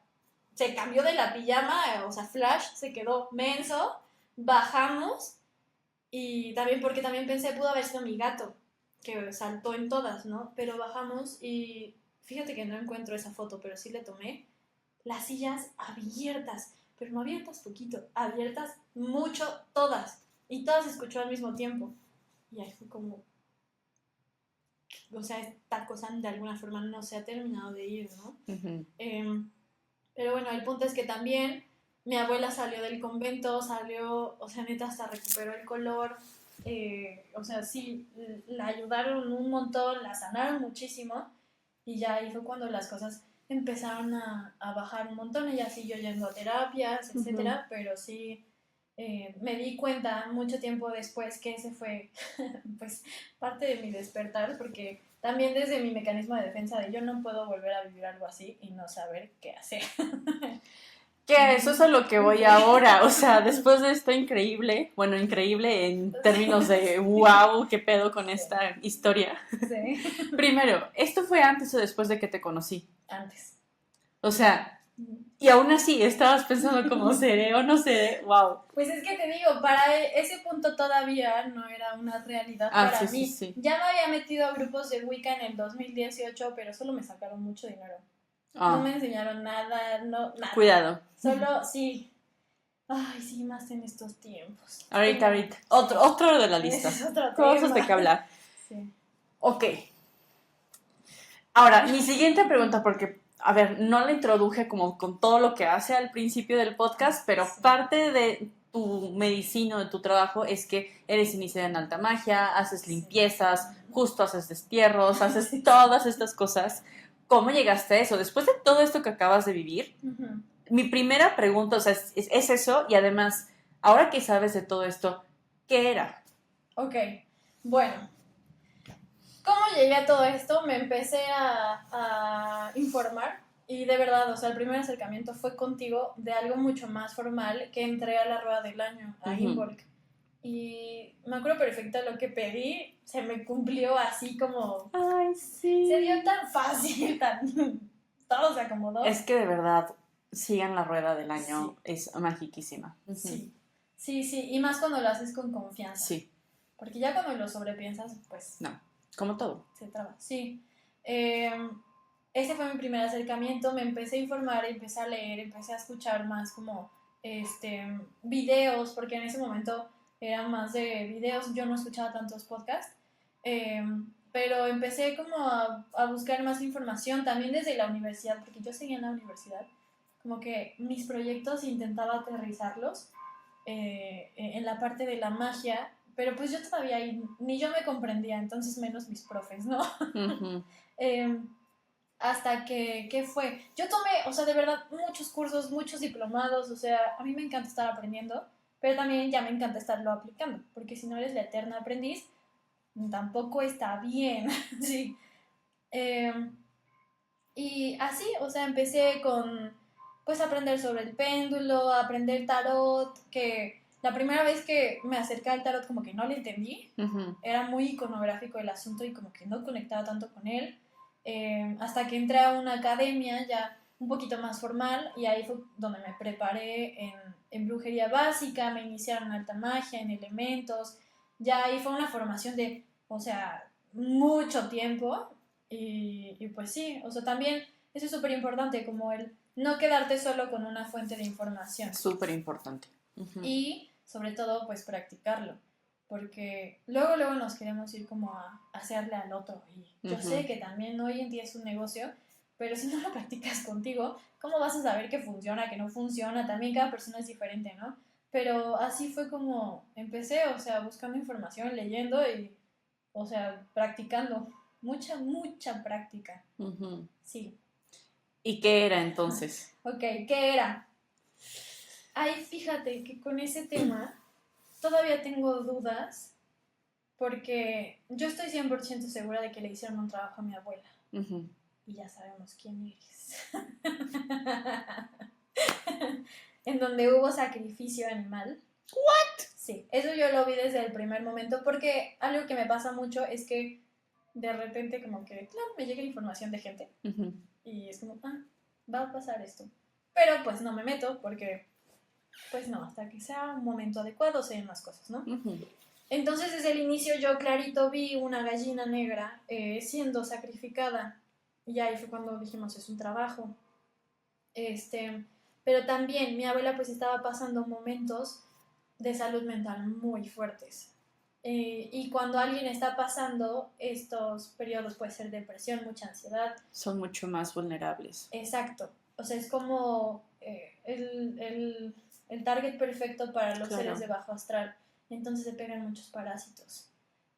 se cambió de la pijama, o sea, Flash se quedó menso, bajamos y también porque también pensé, pudo haber sido mi gato, que saltó en todas, ¿no? Pero bajamos y fíjate que no encuentro esa foto, pero sí le tomé las sillas abiertas, pero no abiertas poquito, abiertas mucho, todas. Y todas se escuchó al mismo tiempo. Y ahí fue como, o sea, esta cosa de alguna forma no se ha terminado de ir, ¿no? Pero bueno, el punto es que también mi abuela salió del convento, o sea, neta, hasta recuperó el color. O sea, sí, la ayudaron un montón, la sanaron muchísimo. Y ya ahí fue cuando las cosas empezaron a bajar un montón. Ella siguió yendo a terapias, etcétera, pero sí me di cuenta mucho tiempo después que ese fue pues parte de mi despertar, porque también desde mi mecanismo de defensa de yo no puedo volver a vivir algo así y no saber qué hacer. Que eso es a lo que voy ahora, o sea, después de esto increíble, bueno, increíble en términos de wow, qué pedo con esta historia. Sí. Primero, ¿esto fue antes o después de que te conocí? Antes. O sea, y aún así estabas pensando como seré o no seré, wow. Pues es que te digo, para ese punto todavía no era una realidad para mí. Sí. Ya me había metido a grupos de Wicca en el 2018, pero solo me sacaron mucho dinero. No me enseñaron nada, nada. Cuidado. Solo, sí. Ay, sí, más en estos tiempos. Ahorita. Otro de la lista. Es otro tema. Cosas de que hablar. Sí. Ok. Ahora, mi siguiente pregunta, porque, a ver, no la introduje como con todo lo que hace al principio del podcast, pero parte de tu medicina, de tu trabajo, es que eres iniciada en alta magia, haces limpiezas, justo haces destierros, haces todas estas cosas. ¿Cómo llegaste a eso? Después de todo esto que acabas de vivir, mi primera pregunta, o sea, es eso, y además, ahora que sabes de todo esto, ¿qué era? Ok, bueno. ¿Cómo llegué a todo esto? Me empecé a informar y de verdad, o sea, el primer acercamiento fue contigo de algo mucho más formal que entré a la rueda del año, a Involk. Y me acuerdo perfecto lo que pedí, se me cumplió así como... ¡Ay, sí! Se dio tan fácil, todo se acomodó. Es que de verdad, sigan la rueda del año, sí. Es magiquísima. Sí, y más cuando lo haces con confianza. Sí. Porque ya cuando lo sobrepiensas, pues... No, como todo. Se traba, sí. Ese fue mi primer acercamiento, me empecé a informar, empecé a leer, empecé a escuchar más como videos, porque en ese momento eran más de videos, yo no escuchaba tantos podcasts, pero empecé como a buscar más información, también desde la universidad, porque yo seguía en la universidad, como que mis proyectos intentaba aterrizarlos en la parte de la magia, pero pues yo todavía ni yo me comprendía, entonces menos mis profes, ¿no? Uh-huh. Hasta que, ¿qué fue? Yo tomé, o sea, de verdad, muchos cursos, muchos diplomados, o sea, a mí me encanta estar aprendiendo, pero también ya me encanta estarlo aplicando, porque si no eres la eterna aprendiz, tampoco está bien, sí. Y así, o sea, empecé con, pues, aprender sobre el péndulo, aprender tarot, que la primera vez que me acerqué al tarot como que no le entendí, Uh-huh. era muy iconográfico el asunto y como que no conectaba tanto con él, hasta que entré a una academia ya un poquito más formal y ahí fue donde me preparé en brujería básica, me iniciaron en alta magia, en elementos, ya ahí fue una formación de, o sea, mucho tiempo y pues sí, o sea, también eso es súper importante, como el no quedarte solo con una fuente de información. Súper importante. Uh-huh. Y sobre todo, pues practicarlo. Porque luego nos queremos ir como a hacerle al otro. Y yo sé que también hoy en día es un negocio, pero si no lo practicas contigo, ¿cómo vas a saber que funciona, que no funciona? También cada persona es diferente, ¿no? Pero así fue como empecé, o sea, buscando información, leyendo y, o sea, practicando. Mucha práctica. Uh-huh. Sí. ¿Y qué era entonces? Ok, ¿qué era? Ay, fíjate que con ese tema todavía tengo dudas porque yo estoy 100% segura de que le hicieron un trabajo a mi abuela. Uh-huh. Y ya sabemos quién eres. En donde hubo sacrificio animal. ¿What? Sí, eso yo lo vi desde el primer momento porque algo que me pasa mucho es que de repente como que, claro, me llega información de gente Uh-huh. y es como, va a pasar esto. Pero pues no me meto porque, pues no, hasta que sea un momento adecuado se den las cosas, ¿no? Uh-huh. Entonces desde el inicio yo clarito vi una gallina negra siendo sacrificada y ahí fue cuando dijimos es un trabajo. Pero también mi abuela pues estaba pasando momentos de salud mental muy fuertes. Y cuando alguien está pasando estos periodos puede ser depresión, mucha ansiedad. Son mucho más vulnerables. Exacto. O sea, es como el target perfecto para los seres de bajo astral. Entonces se pegan muchos parásitos.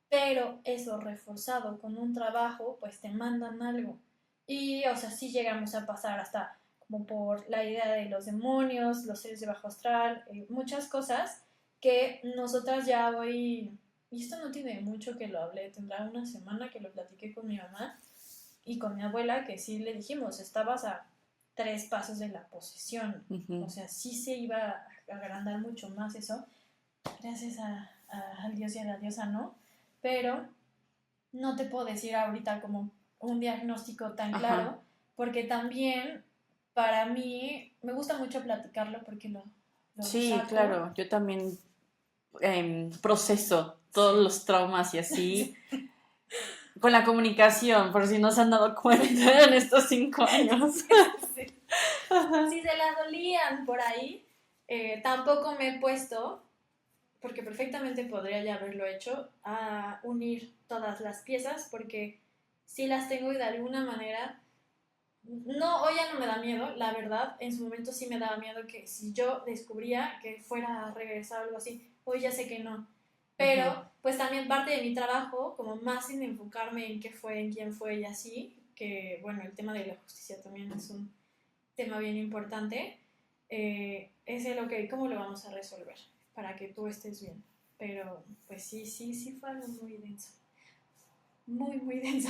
Pero eso reforzado con un trabajo, pues te mandan algo. Y, o sea, sí llegamos a pasar hasta como por la idea de los demonios, los seres de bajo astral, muchas cosas que nosotras ya hoy, y esto no tiene mucho que lo hablé, tendrá una semana que lo platiqué con mi mamá y con mi abuela, que sí le dijimos, estabas a 3 pasos de la posesión. Uh-huh. O sea, sí se iba a agrandar mucho más eso, gracias al dios y a la diosa, ¿no? Pero no te puedo decir ahorita como un diagnóstico tan claro, porque también para mí me gusta mucho platicarlo porque lo sí, saco. claro, yo también proceso todos los traumas y así. Con la comunicación, por si no se han dado cuenta en estos 5 años. Sí. Si se la dolían por ahí, tampoco me he puesto, porque perfectamente podría ya haberlo hecho, a unir todas las piezas, porque sí las tengo y de alguna manera, no, hoy ya no me da miedo, la verdad, en su momento sí me daba miedo que si yo descubría que fuera a regresar o algo así, hoy ya sé que no. Pero pues también parte de mi trabajo, como más en enfocarme en qué fue, en quién fue y así, que bueno, el tema de la justicia también es un tema bien importante, es el, ok, ¿cómo lo vamos a resolver? Para que tú estés bien. Pero pues sí fue algo muy denso. Muy denso.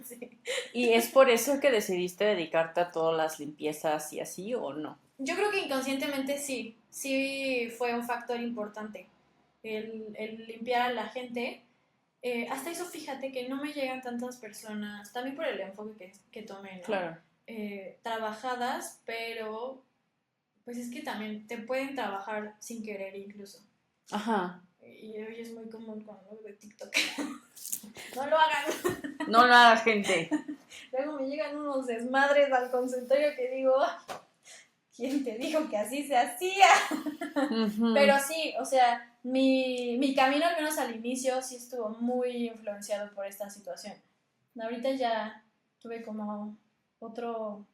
Sí. ¿Y es por eso que decidiste dedicarte a todas las limpiezas y así o no? Yo creo que inconscientemente sí fue un factor importante el limpiar a la gente. Hasta eso fíjate que no me llegan tantas personas, también por el enfoque que tomé, ¿no? Claro. Trabajadas, pero pues es que también te pueden trabajar sin querer incluso. Ajá. Y hoy es muy común con lo de TikTok. No lo hagan. No lo hagas, gente. Luego me llegan unos desmadres al consultorio que digo, ¿quién te dijo que así se hacía? Uh-huh. Pero sí, o sea, mi camino, al menos al inicio, sí estuvo muy influenciado por esta situación. Ahorita ya tuve como otro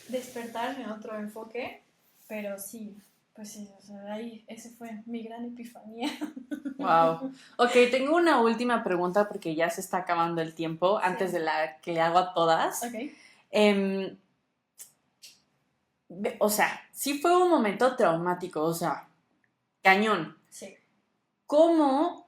despertar en otro enfoque, pero sí, pues sí, o sea, ahí, ese fue mi gran epifanía. Wow. Ok, tengo una última pregunta porque ya se está acabando el tiempo antes Sí. de la que le hago a todas. Ok. Em, o sea, sí fue un momento traumático, o sea, cañón. Sí. ¿Cómo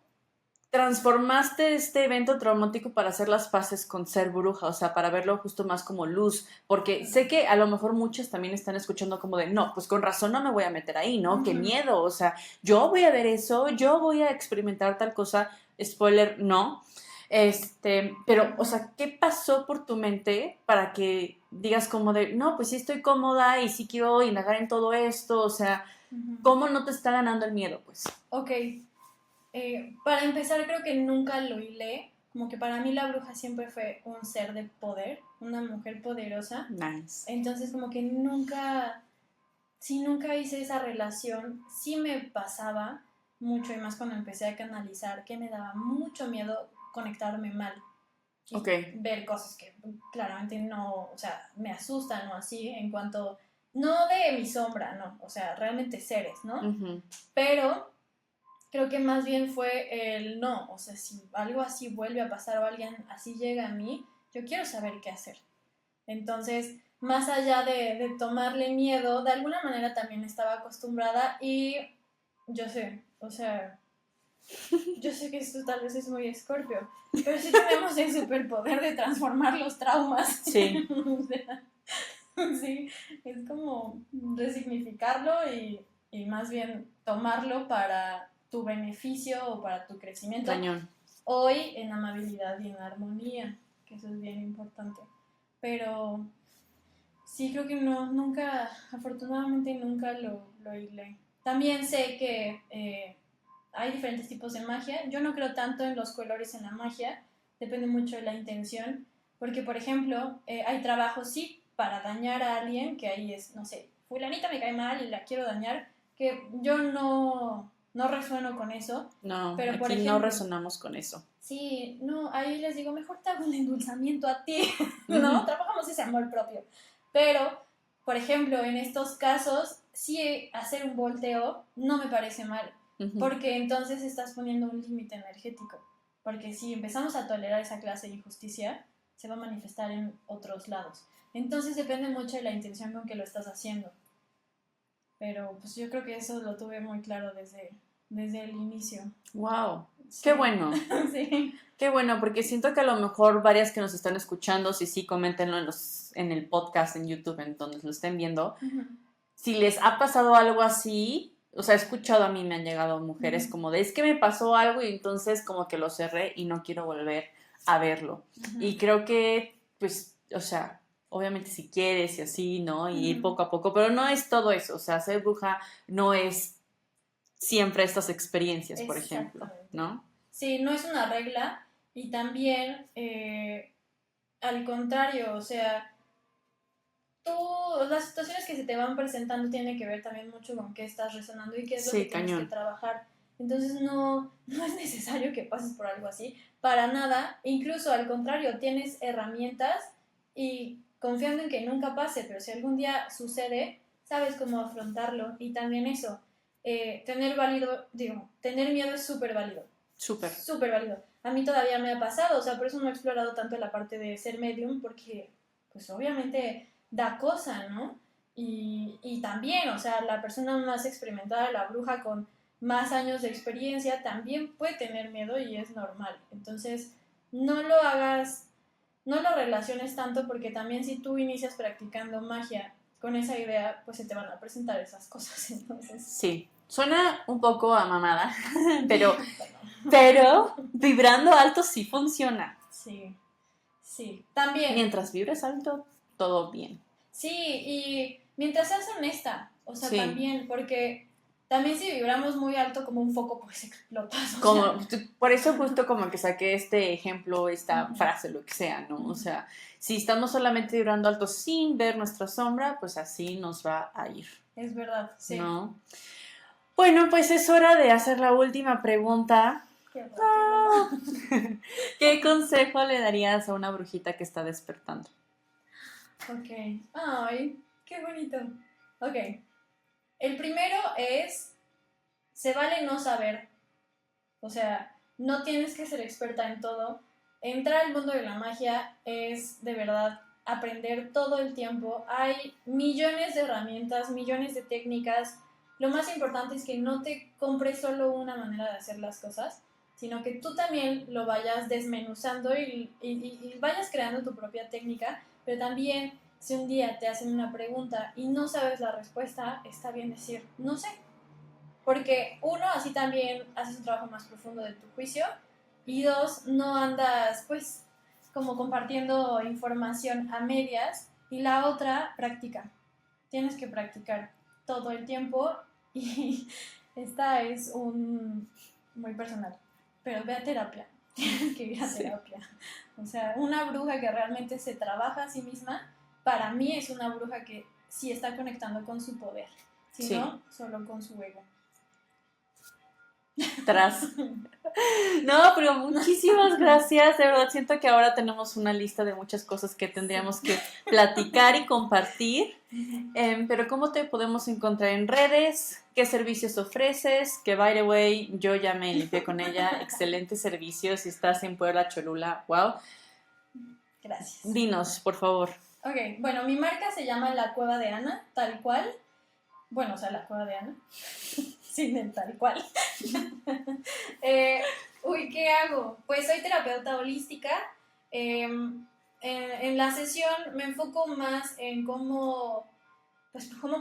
transformaste este evento traumático para hacer las paces con ser bruja? O sea, para verlo justo más como luz. Porque sé que a lo mejor muchos también están escuchando como de, no, pues con razón no me voy a meter ahí, ¿no? Qué miedo. O sea, yo voy a ver eso, yo voy a experimentar tal cosa. Spoiler, no. Pero, o sea, ¿qué pasó por tu mente para que digas como de, no, pues sí estoy cómoda y sí quiero indagar en todo esto? O sea, ¿cómo no te está ganando el miedo, pues? Ok. Para empezar, creo que nunca lo hilé. Como que para mí la bruja siempre fue un ser de poder, una mujer poderosa. Nice. Entonces, como que nunca hice esa relación. Sí me pasaba mucho, y más cuando empecé a canalizar, que me daba mucho miedo conectarme mal. Y Ok. ver cosas que claramente no, o sea, me asustan o así, en cuanto, no de mi sombra, no, o sea, realmente seres, ¿no? Uh-huh. Pero creo que más bien fue el no, o sea, si algo así vuelve a pasar o alguien así llega a mí, yo quiero saber qué hacer. Entonces, más allá de tomarle miedo, de alguna manera también estaba acostumbrada y yo sé, o sea, yo sé que esto tal vez es muy Escorpio, pero sí tenemos el superpoder de transformar los traumas. Sí. O sea, sí, es como resignificarlo y más bien tomarlo para tu beneficio o para tu crecimiento. Cañón. Hoy en amabilidad y en armonía, que eso es bien importante. Pero sí, creo que no, nunca, afortunadamente nunca lo hilé. También sé que hay diferentes tipos de magia. Yo no creo tanto en los colores en la magia, depende mucho de la intención. Porque, por ejemplo, hay trabajos, sí, para dañar a alguien, que ahí es, no sé, fulanita me cae mal y la quiero dañar, que yo no resueno con eso. No, Pero, por aquí no ejemplo, resonamos con eso. sí, no, ahí les digo, mejor te hago un endulzamiento a ti, ¿no? Uh-huh. Trabajamos ese amor propio. Pero, por ejemplo, en estos casos, sí hacer un volteo no me parece mal, Uh-huh. porque entonces estás poniendo un límite energético. Porque si empezamos a tolerar esa clase de injusticia, se va a manifestar en otros lados. Entonces depende mucho de la intención con que lo estás haciendo. Pero pues yo creo que eso lo tuve muy claro desde el inicio. Wow. Sí. Qué bueno. Sí. Qué bueno, porque siento que a lo mejor varias que nos están escuchando, si sí, coméntenlo en el podcast, en YouTube, en donde lo estén viendo. Uh-huh. Si les ha pasado algo así, o sea, he escuchado a mí, me han llegado mujeres Uh-huh. como de, es que me pasó algo y entonces como que lo cerré y no quiero volver a verlo. Uh-huh. Y creo que, pues, o sea, obviamente si quieres y así, ¿no? Y ir poco a poco, pero no es todo eso, o sea, ser bruja no es siempre estas experiencias, por ejemplo, ¿no? Sí, no es una regla y también al contrario, o sea, tú, las situaciones que se te van presentando tienen que ver también mucho con qué estás resonando y qué es lo que Sí, tienes que cañón. trabajar. Entonces no es necesario que pases por algo así, para nada, incluso al contrario, tienes herramientas y confiando en que nunca pase, pero si algún día sucede, sabes cómo afrontarlo y también eso, tener miedo es súper válido. Súper. Súper válido. A mí todavía me ha pasado, o sea, por eso no he explorado tanto la parte de ser medium, porque pues obviamente da cosa, ¿no? Y también, o sea, la persona más experimentada, la bruja con más años de experiencia, también puede tener miedo y es normal. Entonces, no lo hagas, no lo relaciones tanto porque también si tú inicias practicando magia con esa idea, pues se te van a presentar esas cosas. Entonces, Sí, suena un poco a mamada, pero vibrando alto sí funciona. sí, sí. También, Mientras vibres alto, todo bien. sí, y mientras seas honesta, o sea, Sí, también, porque también si vibramos muy alto como un foco, pues explotas, o como, sea. por eso justo como que saqué este ejemplo, esta Uh-huh. frase, lo que sea, ¿no? O Uh-huh. sea, si estamos solamente vibrando alto sin ver nuestra sombra, pues así nos va a ir, Es verdad, sí. ¿no? Bueno, pues es hora de hacer la última pregunta. Qué rápido. ¿Qué consejo le darías a una brujita que está despertando? Ok. Ay, qué bonito. Ok. El primero es, se vale no saber. O sea, no tienes que ser experta en todo. Entrar al mundo de la magia es de verdad aprender todo el tiempo. Hay millones de herramientas, millones de técnicas. Lo más importante es que no te compres solo una manera de hacer las cosas, sino que tú también lo vayas desmenuzando y vayas creando tu propia técnica, pero también si un día te hacen una pregunta y no sabes la respuesta, está bien decir, no sé, porque uno, así también haces un trabajo más profundo de tu juicio y dos, no andas pues como compartiendo información a medias y la otra, práctica. Tienes que practicar todo el tiempo y esta es un muy personal, pero ve a terapia. Tienes que ir a terapia. O sea, una bruja que realmente se trabaja a sí misma, para mí es una bruja que sí está conectando con su poder, si Sí. no, solo con su ego. Tras. No, pero muchísimas gracias. De verdad, siento que ahora tenemos una lista de muchas cosas que tendríamos que platicar y compartir. Pero ¿cómo te podemos encontrar en redes? ¿Qué servicios ofreces? Que, by the way, yo ya me limpié con ella. Excelentes servicios. Si estás en Puebla, Cholula, wow. Gracias. Dinos, por favor. Ok, bueno, mi marca se llama La Cueva de Ana, tal cual. Bueno, o sea, La Cueva de Ana. Sin el tal cual. ¿Qué hago? Pues soy terapeuta holística. En la sesión me enfoco más en cómo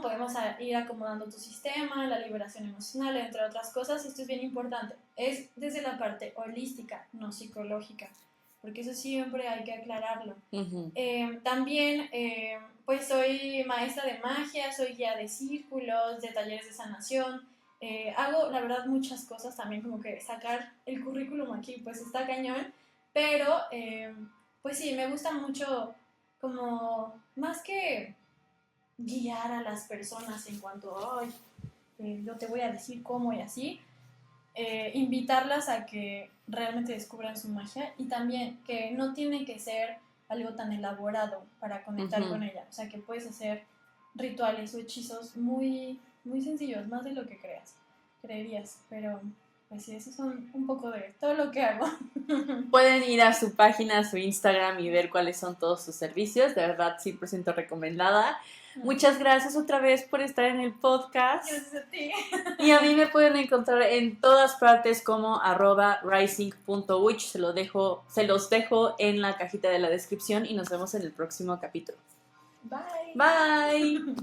podemos ir acomodando tu sistema, la liberación emocional, entre otras cosas. Esto es bien importante. Es desde la parte holística, no psicológica, porque eso siempre hay que aclararlo. Uh-huh. También, pues soy maestra de magia, soy guía de círculos, de talleres de sanación. Hago, la verdad, muchas cosas también, como que sacar el currículum aquí, pues está cañón. Pero, pues sí, me gusta mucho como, más que guiar a las personas en cuanto, ay, yo te voy a decir cómo y así, invitarlas a que realmente descubran su magia y también que no tiene que ser algo tan elaborado para conectar con ella. O sea, que puedes hacer rituales o hechizos muy, muy sencillos, más de lo que creerías. Pero, pues sí, esos son un poco de todo lo que hago. Pueden ir a su página, a su Instagram y ver cuáles son todos sus servicios. De verdad, 100% recomendada. Muchas gracias otra vez por estar en el podcast. Gracias a ti. Y a mí me pueden encontrar en todas partes como @rising.witch. Se los dejo en la cajita de la descripción y nos vemos en el próximo capítulo. Bye. Bye.